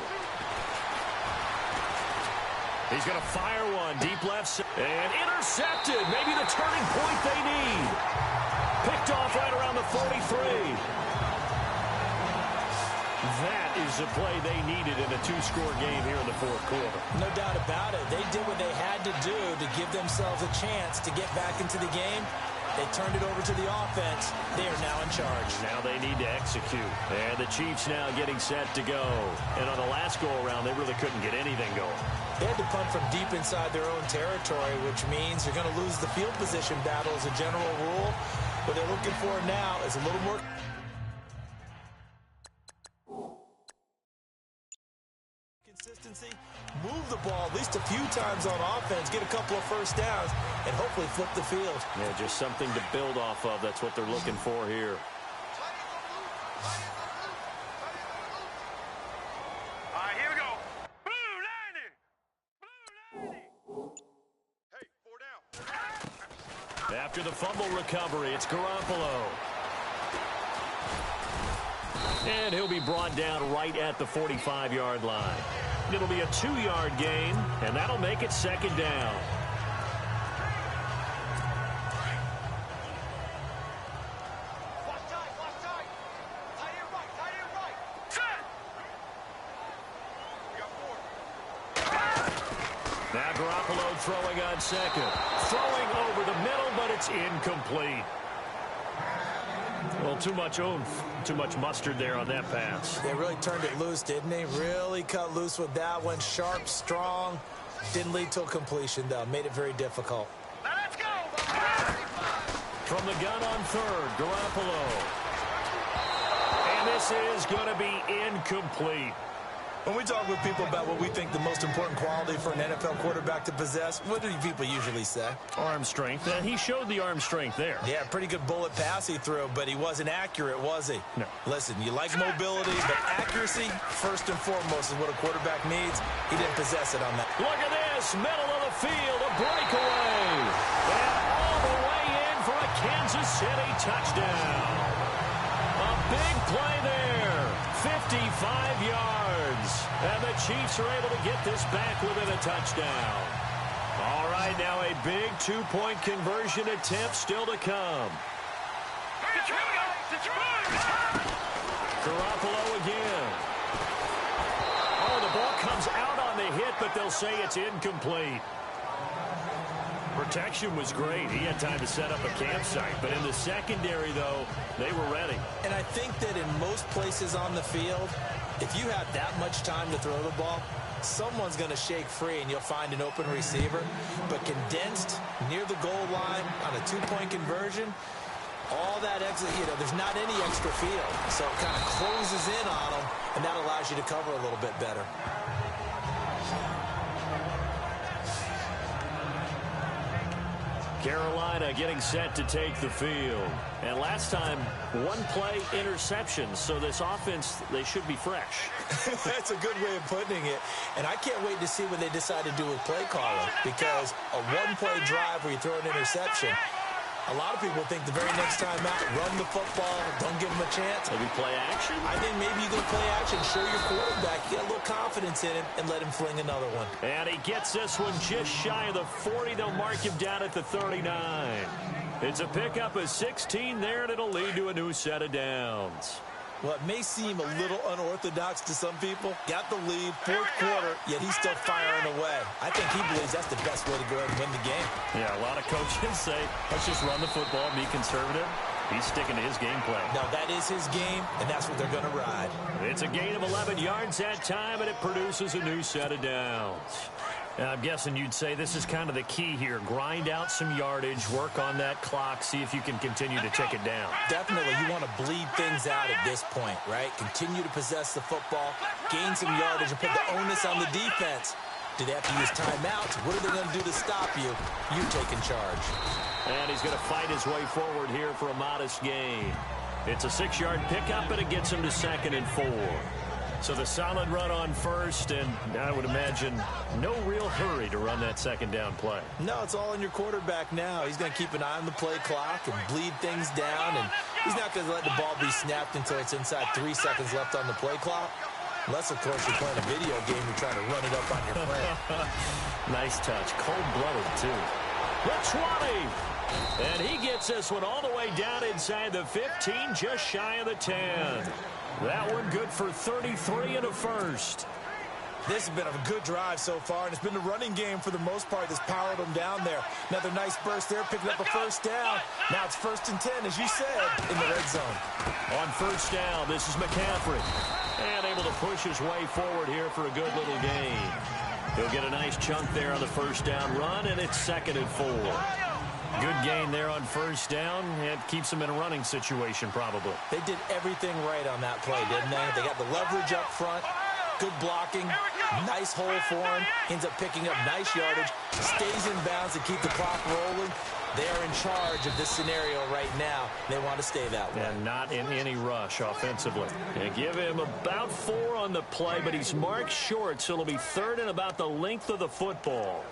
He's going to fire one deep left and intercepted. Maybe the turning point they need. Picked off right around the 43. That is the play they needed in a two-score game here in the fourth quarter. No doubt about it. They did what they had to do to give themselves a chance to get back into the game. They turned it over to the offense. They are now in charge. Now they need to execute. And the Chiefs now getting set to go. And on the last go-around, they really couldn't get anything going. They had to punt from deep inside their own territory, which means you're going to lose the field position battle as a general rule. What they're looking for now is a little more consistency, move the ball at least a few times on offense, get a couple of first downs, and hopefully flip the field. Yeah, just something to build off of. That's what they're looking for here. All right, here we go. Blue 90. Hey, 4 down. After the fumble recovery, it's Garoppolo. And he'll be brought down right at the 45-yard line. It'll be a 2-yard gain, and that'll make it second down. Now Garoppolo throwing on second. Throwing over the middle, but it's incomplete. Well, too much oomph, too much mustard there on that pass. They really turned it loose, didn't they? Really cut loose with that one. Sharp, strong. Didn't lead to a completion, though. Made it very difficult. Now let's go. From the gun on third, Garoppolo. And this is going to be incomplete. When we talk with people about what we think the most important quality for an NFL quarterback to possess, what do people usually say? Arm strength, and he showed the arm strength there. Yeah, pretty good bullet pass he threw, but he wasn't accurate, was he? No. Listen, you like mobility, but accuracy, first and foremost, is what a quarterback needs. He didn't possess it on that. Look at this, middle of the field, a breakaway. And all the way in for a Kansas City touchdown. A big play there, 55 yards. And the Chiefs are able to get this back within a touchdown. All right, now a big two-point conversion attempt still to come. Garoppolo again. Oh, the ball comes out on the hit, but they'll say it's incomplete. Protection was great. He had time to set up a campsite. But in the secondary, though, they were ready. And I think that in most places on the field, if you have that much time to throw the ball, someone's going to shake free and you'll find an open receiver. But condensed near the goal line on a two-point conversion, all that extra, there's not any extra field. So it kind of closes in on them, and that allows you to cover a little bit better. Carolina getting set to take the field. And last time, one play interception. So this offense, they should be fresh. That's a good way of putting it. And I can't wait to see what they decide to do with play calling. Because a one-play drive where you throw an interception, a lot of people think the very next time out, run the football, don't give them a chance. Maybe play action? I think maybe you go play action, show your quarterback, get a little confidence in him, and let him fling another one. And he gets this one just shy of the 40. They'll mark him down at the 39. It's a pickup of 16 there, and it'll lead to a new set of downs. Well, it may seem a little unorthodox to some people. Got the lead, fourth quarter, yet he's still firing away. I think he believes that's the best way to go ahead and win the game. Yeah, a lot of coaches say, let's just run the football, be conservative. He's sticking to his game plan. No, that is his game, and that's what they're going to ride. It's a gain of 11 yards that time, and it produces a new set of downs. And I'm guessing you'd say this is kind of the key here. Grind out some yardage, work on that clock, see if you can continue to tick it down. Definitely, you want to bleed things out at this point, right? Continue to possess the football, gain some yardage, and put the onus on the defense. Do they have to use timeouts? What are they going to do to stop you? You taking charge. And he's going to fight his way forward here for a modest gain. It's a 6-yard pickup, and it gets him to 2nd and 4. So the solid run on first, and I would imagine no real hurry to run that second down play. No, it's all in your quarterback now. He's going to keep an eye on the play clock and bleed things down, and he's not going to let the ball be snapped until it's inside 3 seconds left on the play clock. Unless, of course, you're playing a video game, you're trying to run it up on your friend. Nice touch. Cold-blooded, too. The 20. And he gets this one all the way down inside the 15, just shy of the 10. That one good for 33 and a first. This has been a good drive so far, and it's been the running game for the most part that's powered them down there. Another nice burst there, picking up a first down. Now it's 1st and 10, as you said, in the red zone. On first down, this is McCaffrey. And able to push his way forward here for a good little gain. He'll get a nice chunk there on the first down run, and it's 2nd and 4. Good gain there on first down. It keeps them in a running situation, probably. They did everything right on that play, didn't they? They got the leverage up front, good blocking, nice hole for him, ends up picking up nice yardage, stays in bounds to keep the clock rolling. They're in charge of this scenario right now. They want to stay that way. And not in any rush offensively. They give him about 4 on the play, but he's marked short, so it'll be 3rd and about the length of the football.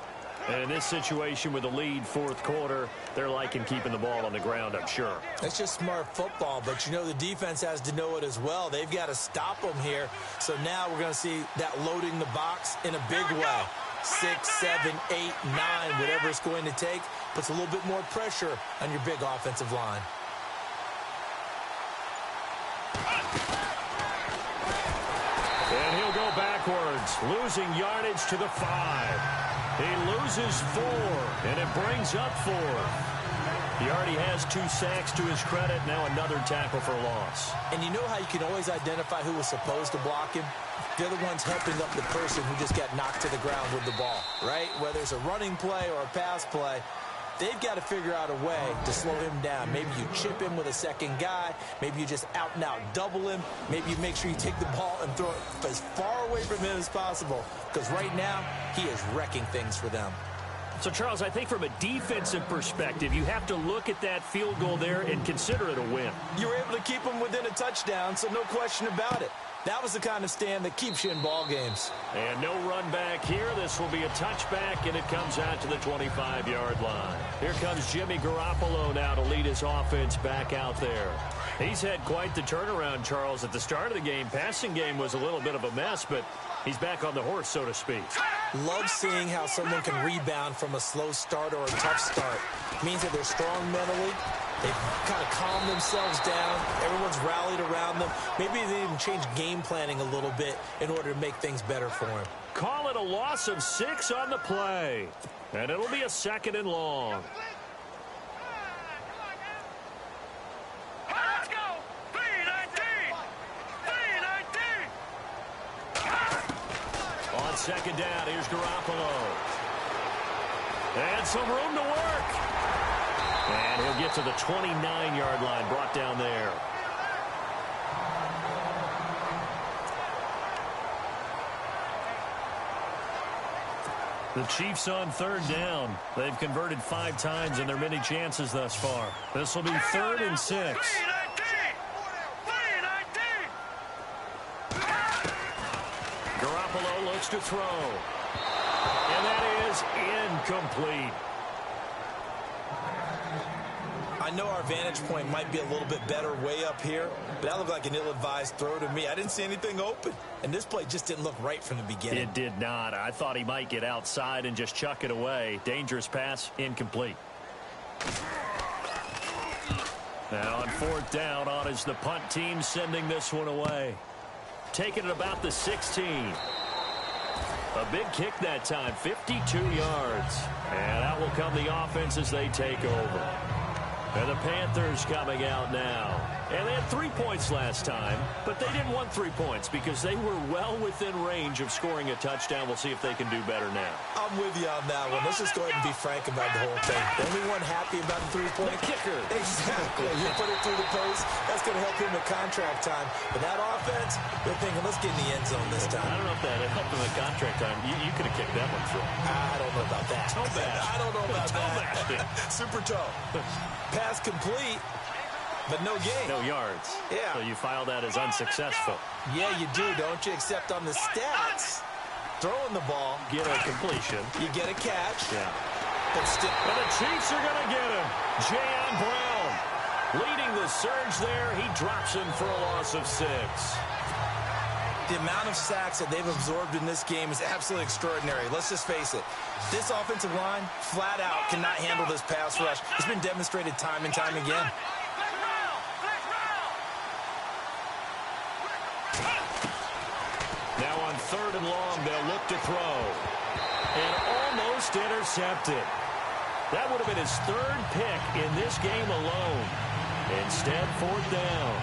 And in this situation with the lead 4th quarter, they're liking keeping the ball on the ground, I'm sure. That's just smart football, but you know the defense has to know it as well. They've got to stop them here. So now we're going to see that loading the box in a big way. 6, 7, 8, 9, whatever it's going to take, puts a little bit more pressure on your big offensive line. And he'll go backwards, losing yardage to the 5. He loses 4, and it brings up 4. He already has 2 sacks to his credit. Now another tackle for loss. And you know how you can always identify who was supposed to block him? They're the ones helping up the person who just got knocked to the ground with the ball, right? Whether it's a running play or a pass play, they've got to figure out a way to slow him down. Maybe you chip him with a second guy. Maybe you just out-and-out double him. Maybe you make sure you take the ball and throw it as far away from him as possible. Because right now, he is wrecking things for them. So, Charles, I think from a defensive perspective, you have to look at that field goal there and consider it a win. You were able to keep him within a touchdown, so no question about it. That was the kind of stand that keeps you in ball games. And no run back here. This will be a touchback, and it comes out to the 25-yard line. Here comes Jimmy Garoppolo now to lead his offense back out there. He's had quite the turnaround, Charles. At the start of the game, passing game was a little bit of a mess, but he's back on the horse, so to speak. Love seeing how someone can rebound from a slow start or a tough start. It means that they're strong mentally. They've kind of calmed themselves down. Everyone's rallied around them. Maybe they even change game planning a little bit in order to make things better for him. Call it a loss of 6 on the play. And it'll be a 2nd and long. Let's go! 319! 319! On 2nd down, here's Garoppolo. And some room to work. And he'll get to the 29-yard line, brought down there. The Chiefs on 3rd down. They've converted 5 times in their many chances thus far. This will be 3rd and 6. Garoppolo looks to throw. And that is incomplete. I know our vantage point might be a little bit better way up here, but that looked like an ill-advised throw to me. I didn't see anything open, and this play just didn't look right from the beginning. It did not. I thought he might get outside and just chuck it away. Dangerous pass, incomplete. Now on 4th down, on is the punt team sending this one away. Taking it about the 16. A big kick that time, 52 yards. And out will come the offense as they take over. And the Panthers coming out now. And they had 3 points last time, but they didn't want 3 points because they were well within range of scoring a touchdown. We'll see if they can do better now. I'm with you on that one. Let's just go ahead and be frank about the whole thing. The only one happy about the 3-point kicker. Exactly. You put it through the post. That's going to help him at contract time. But that offense, they're thinking, let's get in the end zone this time. I don't know if that helped him at contract time. You could have kicked that one through. I don't know about that. Toe bash. I don't know about Toe that. bash. Super toe. Pass complete, but no gain. No yards. Yeah. So you file that as unsuccessful. Yeah, you do, don't you? Except on the stats, throwing the ball, Get a completion. you get a catch. Yeah. But still, And the Chiefs are going to get him. Jayon Brown leading the surge there. He drops him for a loss of 6. The amount of sacks that they've absorbed in this game is absolutely extraordinary. Let's just face it. This offensive line, flat out, cannot handle this pass rush. It's been demonstrated time and time again. Now on 3rd and long, they'll look to throw. And almost intercepted. That would have been his 3rd pick in this game alone. Instead, 4th down.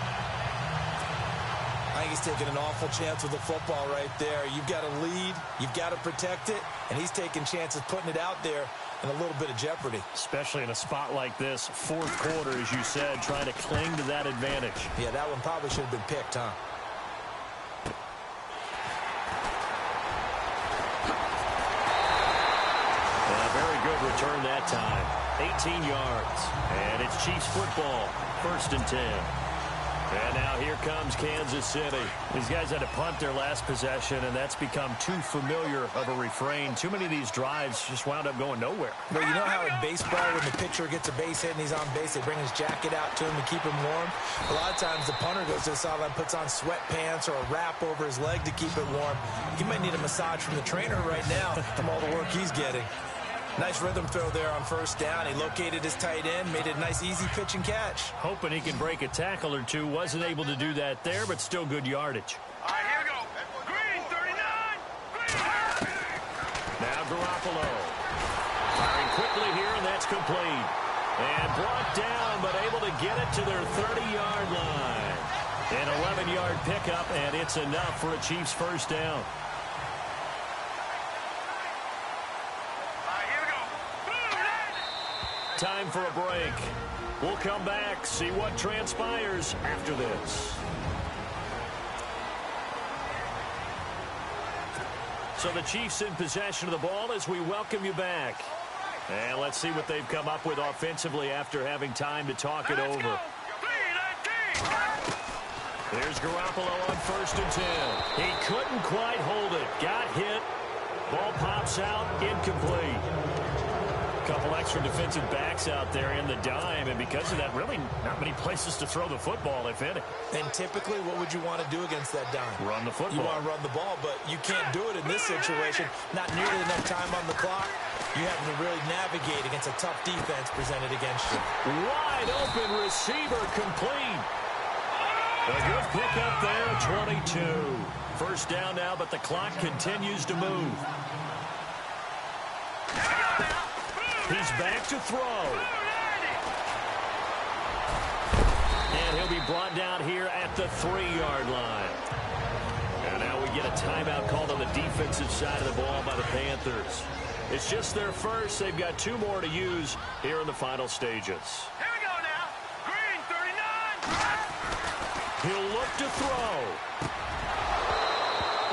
I think he's taking an awful chance with the football right there. You've got to lead, you've got to protect it, and he's taking chances putting it out there in a little bit of jeopardy. Especially in a spot like this, 4th quarter, as you said, trying to cling to that advantage. Yeah, that one probably should have been picked, huh? Very good return that time. 18 yards. And it's Chiefs football. 1st and 10. And now here comes Kansas City. These guys had to punt their last possession, and that's become too familiar of a refrain. Too many of these drives just wound up going nowhere. Well, you know how in baseball, when the pitcher gets a base hit and he's on base, they bring his jacket out to him to keep him warm? A lot of times the punter goes to the sideline, puts on sweatpants or a wrap over his leg to keep it warm. He might need a massage from the trainer right now from all the work he's getting. Nice rhythm throw there on 1st down. He located his tight end, made it a nice, easy pitch and catch. Hoping he can break a tackle or two. Wasn't able to do that there, but still good yardage. All right, here we go. Green, 39. Green. Now Garoppolo. Firing quickly here, and that's complete. And brought down, but able to get it to their 30-yard line. An 11-yard pickup, and it's enough for a Chiefs 1st down. Time for a break. We'll come back, see what transpires after this. So the Chiefs in possession of the ball as we welcome you back. And let's see what they've come up with offensively after having time to talk it over. There's Garoppolo on 1st and 10. He couldn't quite hold it. Got hit. Ball pops out. Incomplete. Couple extra defensive backs out there in the dime, and because of that, really not many places to throw the football, if any. And typically, what would you want to do against that dime? Run the football. You want to run the ball, but you can't do it in this situation. Not nearly enough time on the clock. You have to really navigate against a tough defense presented against you. Wide open receiver complete. A good pickup there, 22. 1st down now, but the clock continues to move. He's back to throw. And he'll be brought down here at the 3-yard line. And now we get a timeout called on the defensive side of the ball by the Panthers. It's just their first. They've got 2 more to use here in the final stages. Here we go now. Green, 39. He'll look to throw.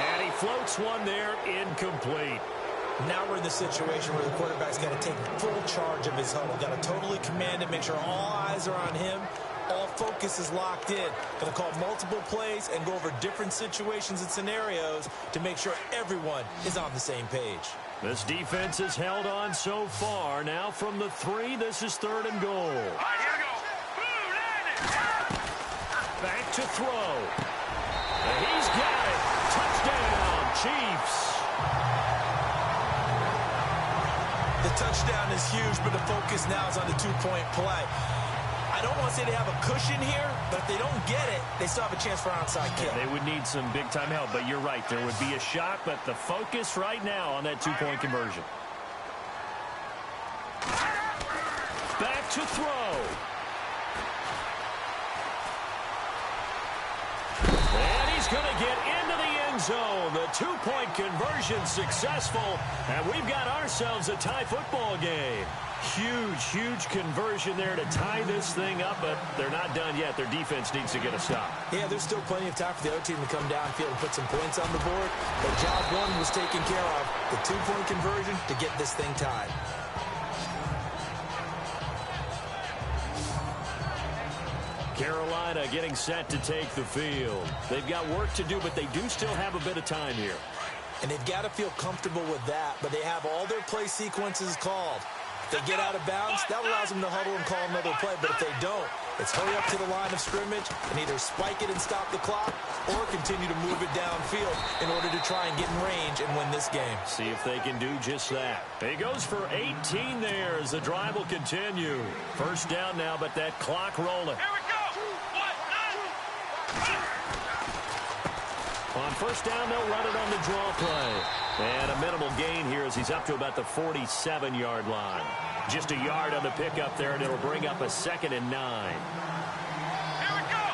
And he floats one there, incomplete. Now we're in the situation where the quarterback's got to take full charge of his huddle. Got to totally command it, make sure all eyes are on him. All focus is locked in. Going to call multiple plays and go over different situations and scenarios to make sure everyone is on the same page. This defense has held on so far. Now from the 3, this is 3rd and goal. All right, here we go. Blue, landing. Back to throw. And he's got it. Touchdown, Chiefs. The touchdown is huge, but the focus now is on the 2-point play. I don't want to say they have a cushion here, but if they don't get it, they still have a chance for an onside kick. They would need some big-time help, but you're right. There would be a shot, but the focus right now on that 2-point conversion. Back to throw. And he's going to get into the end zone. The 2-point conversion successful, and we've got ourselves a tie football game. Huge conversion there to tie this thing up, but they're not done yet. Their defense needs to get a stop. Yeah, there's still plenty of time for the other team to come downfield and put some points on the board, but job 1 was taken care of. The 2-point conversion to get this thing tied. Carolina getting set to take the field. They've got work to do, but they do still have a bit of time here. And they've got to feel comfortable with that, but they have all their play sequences called. If they get out of bounds, that allows them to huddle and call another play. But if they don't, it's hurry up to the line of scrimmage and either spike it and stop the clock or continue to move it downfield in order to try and get in range and win this game. See if they can do just that. He goes for 18 there as the drive will continue. First down now, but that clock rolling. Here we go. On first down, they'll run it on the draw play. And a minimal gain here as he's up to about the 47-yard line. Just a yard on the pickup there, and it'll bring up a 2nd and 9. Here we go.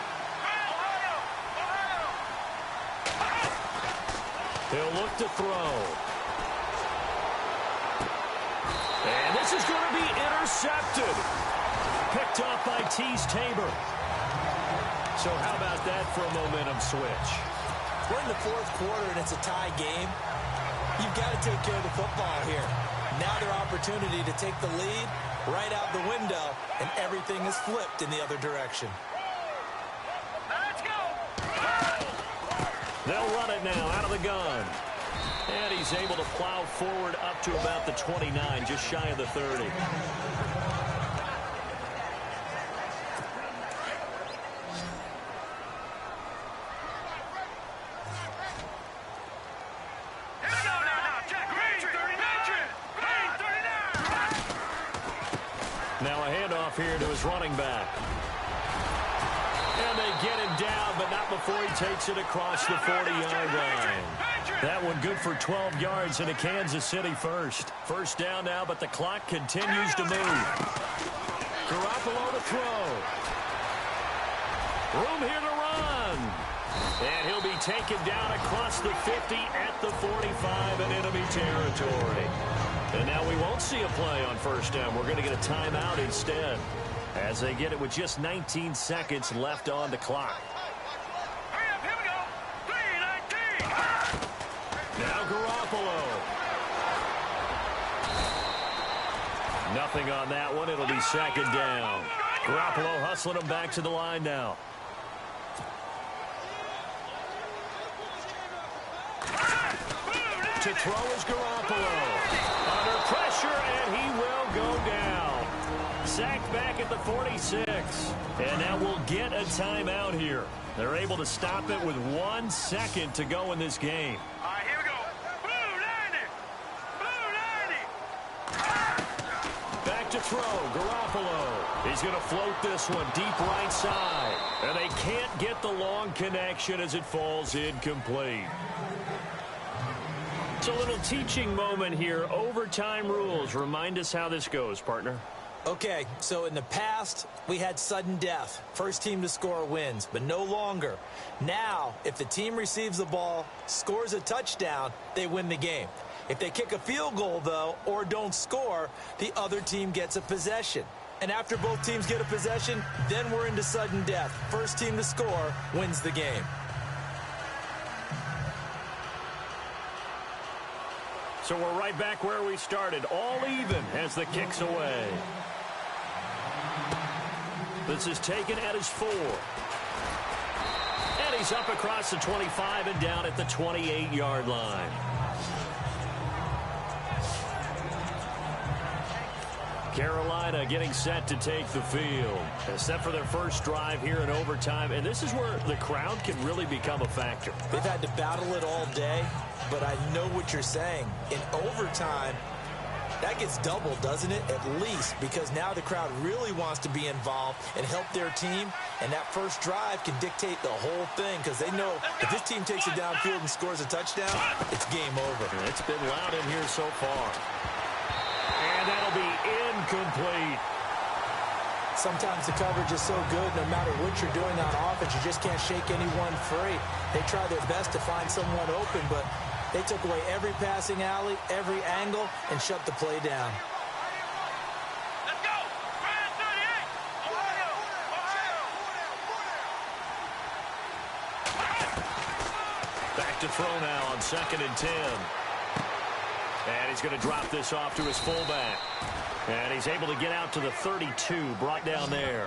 He'll look to throw. And this is going to be intercepted. Picked off by Tease Tabor. So how about that for a momentum switch? We're in the fourth quarter and it's a tie game. You've got to take care of the football here. Now their opportunity to take the lead right out the window, and everything is flipped in the other direction. Let's go. They'll run it now out of the gun. And he's able to plow forward up to about the 29, just shy of the 30. Now a handoff here to his running back. And they get him down, but not before he takes it across the 40-yard line. That one good for 12 yards in a Kansas City first. First down now, but the clock continues to move. Garoppolo to throw. Room here to run. And he'll be taken down across the 50 at the 45 in enemy territory. And now we won't see a play on first down. We're going to get a timeout instead as they get it with just 19 seconds left on the clock. Hurry up, here we go. 3:19. Now Garoppolo. Nothing on that one. It'll be second down. Garoppolo hustling him back to the line now. To throw is Garoppolo. Under pressure, and he will go down. Sacked back at the 46. And now we'll get a timeout here. They're able to stop it with 1 second to go in this game. All right, here we go. Blue 90. Back to throw, Garoppolo. He's going to float this one deep right side. And they can't get the long connection as it falls incomplete. It's a little teaching moment here. Overtime rules. Remind us how this goes, partner. Okay, so in the past, we had sudden death. First team to score wins, but no longer. Now, if the team receives the ball, scores a touchdown, they win the game. If they kick a field goal, though, or don't score, the other team gets a possession. And after both teams get a possession, then we're into sudden death. First team to score wins the game. So we're right back where we started, all even as the kick's away. This is taken at his 4. And he's up across the 25 and down at the 28-yard line. Carolina getting set to take the field. Set for their first drive here in overtime. And this is where the crowd can really become a factor. They've had to battle it all day, but I know what you're saying. In overtime, that gets doubled, doesn't it? At least, because now the crowd really wants to be involved and help their team. And that first drive can dictate the whole thing because they know if this team takes it downfield and scores a touchdown, it's game over. It's been loud in here so far. And that'll be incomplete. Sometimes the coverage is so good, no matter what you're doing on offense, you just can't shake anyone free. They try their best to find someone open, but they took away every passing alley, every angle, and shut the play down. Let's go. Brand 38. Back to throw now on 2nd and 10. And he's going to drop this off to his fullback. And he's able to get out to the 32, brought down there.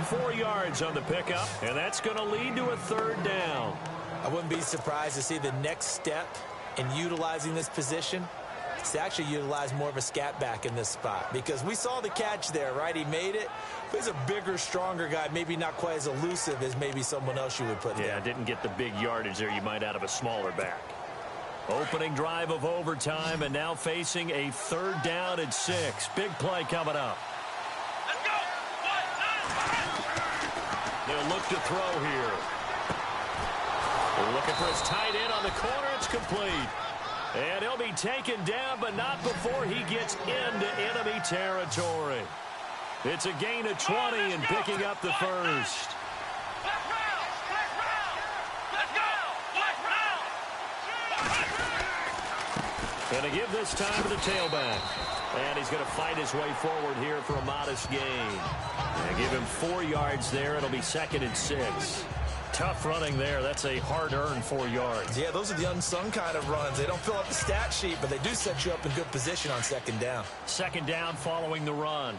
4 yards on the pickup, and that's going to lead to a 3rd down. I wouldn't be surprised to see the next step in utilizing this position. to actually utilize more of a scat back in this spot, because we saw the catch there, right? He made it. But he's a bigger, stronger guy, maybe not quite as elusive as maybe someone else you would put there. Yeah, didn't get the big yardage there you might out of a smaller back. Opening drive of overtime, and now facing a 3rd down and 6. Big play coming up. Let's go. They'll look to throw here. They're looking for his tight end on the corner. It's complete. And he'll be taken down, but not before he gets into enemy territory. It's a gain of 20 and picking up the first. Going to give this time to the tailback. And he's going to fight his way forward here for a modest gain. And give him 4 yards there. It'll be 2nd and 6. Tough running there. That's a hard-earned 4 yards. Yeah, those are the unsung kind of runs. They don't fill up the stat sheet, but they do set you up in good position on 2nd down. 2nd down following the run.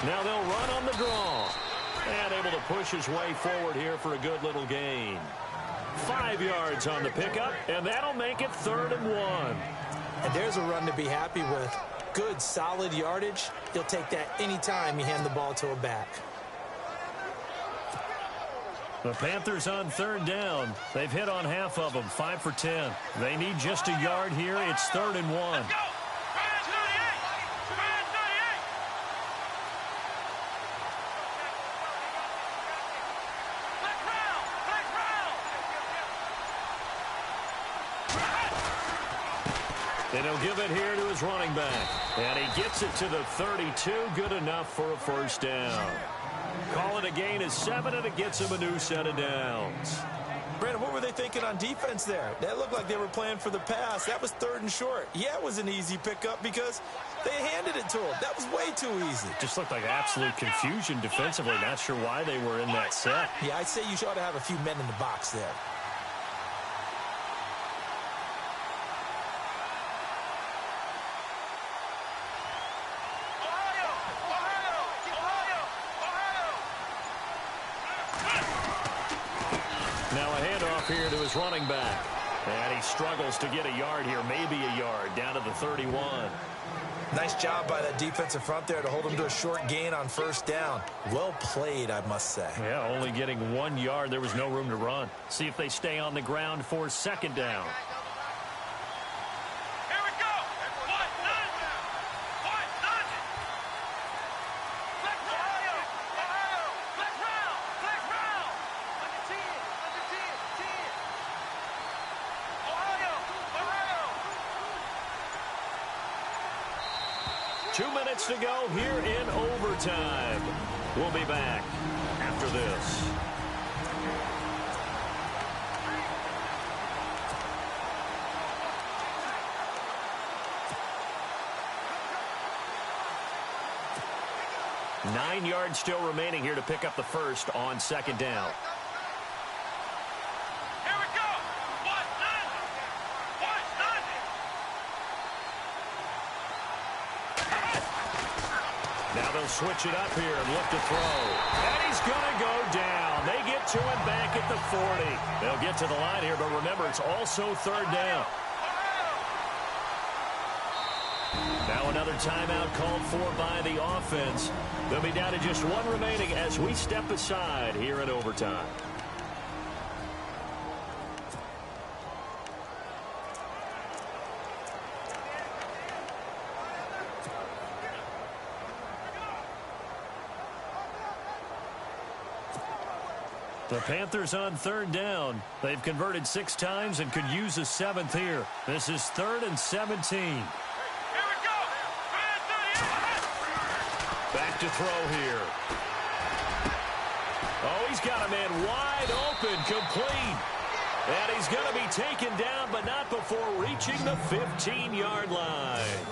Now they'll run on the draw. And able to push his way forward here for a good little gain. 5 yards on the pickup, and that'll make it 3rd and 1. And there's a run to be happy with. Good, solid yardage. He'll take that anytime you hand the ball to a back. The Panthers on 3rd down. They've hit on half of them, 5 for 10. They need just a yard here. It's 3rd and 1. And he'll give it here to his running back. And he gets it to the 32. Good enough for a 1st down. Call it a gain of 7, and it gets him a new set of downs. Brandon, what were they thinking on defense there? That looked like they were playing for the pass. That was 3rd and short. Yeah, it was an easy pickup because they handed it to him. That was way too easy. Just looked like absolute confusion defensively. Not sure why they were in that set. Yeah, I'd say you ought to have a few men in the box there. Now a handoff here to his running back. And he struggles to get a yard here, maybe a yard, down to the 31. Nice job by that defensive front there to hold him to a short gain on 1st down. Well played, I must say. Yeah, only getting 1 yard. There was no room to run. See if they stay on the ground for 2nd down. Here we go. Flex round. Under 10. 2 minutes to go here in overtime. We'll be back after this. Nine yards still remaining here to pick up the first on 2nd down. Here we go. Now they'll switch it up here and look to throw. And he's going to go down. They get to him back at the 40. They'll get to the line here, but remember, it's also 3rd down. Now another timeout called for by the offense. They'll be down to just 1 remaining as we step aside here in overtime. The Panthers on 3rd down. They've converted 6 times and could use a 7th here. This is 3rd and 17. Back to throw here. Oh, he's got a man wide open, complete. And he's going to be taken down, but not before reaching the 15-yard line.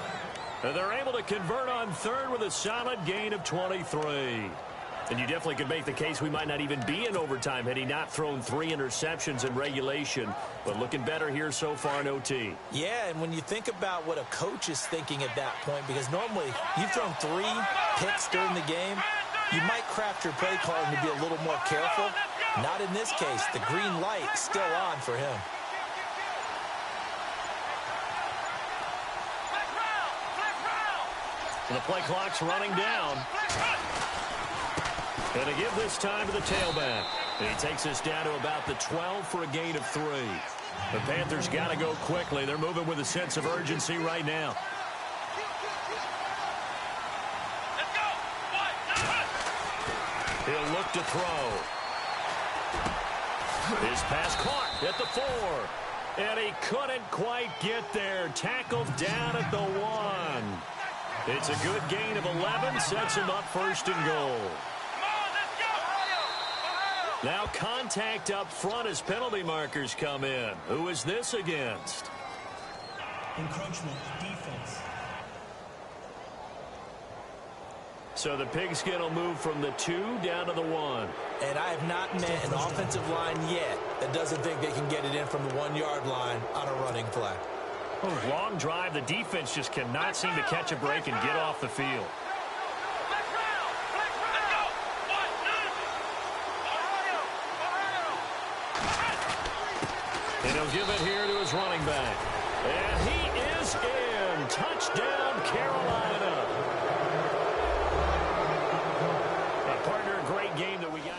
And they're able to convert on 3rd with a solid gain of 23. And you definitely could make the case we might not even be in overtime had he not thrown 3 interceptions in regulation. But looking better here so far in OT. Yeah, and when you think about what a coach is thinking at that point, because normally you've thrown 3 picks during the game, You might craft your play calling to be a little more careful. Not in this case. The green light is still on for him. The play clock's running down. And to give this time to the tailback. And he takes us down to about the 12 for a gain of 3. The Panthers got to go quickly. They're moving with a sense of urgency right now. He'll look to throw. His pass caught at the 4. And he couldn't quite get there. Tackled down at the 1. It's a good gain of 11. Sets him up first and goal. Now contact up front as penalty markers come in. Who is this against? Encroachment, defense. So the pigskin will move from the 2 down to the 1. And I have not met an offensive line yet that doesn't think they can get it in from the 1-yard line on a running play. Long drive. The defense just cannot seem to catch a break and get off the field. And he'll give it here to his running back. And he is in. Touchdown, Carolina. Partner, a great game that we got.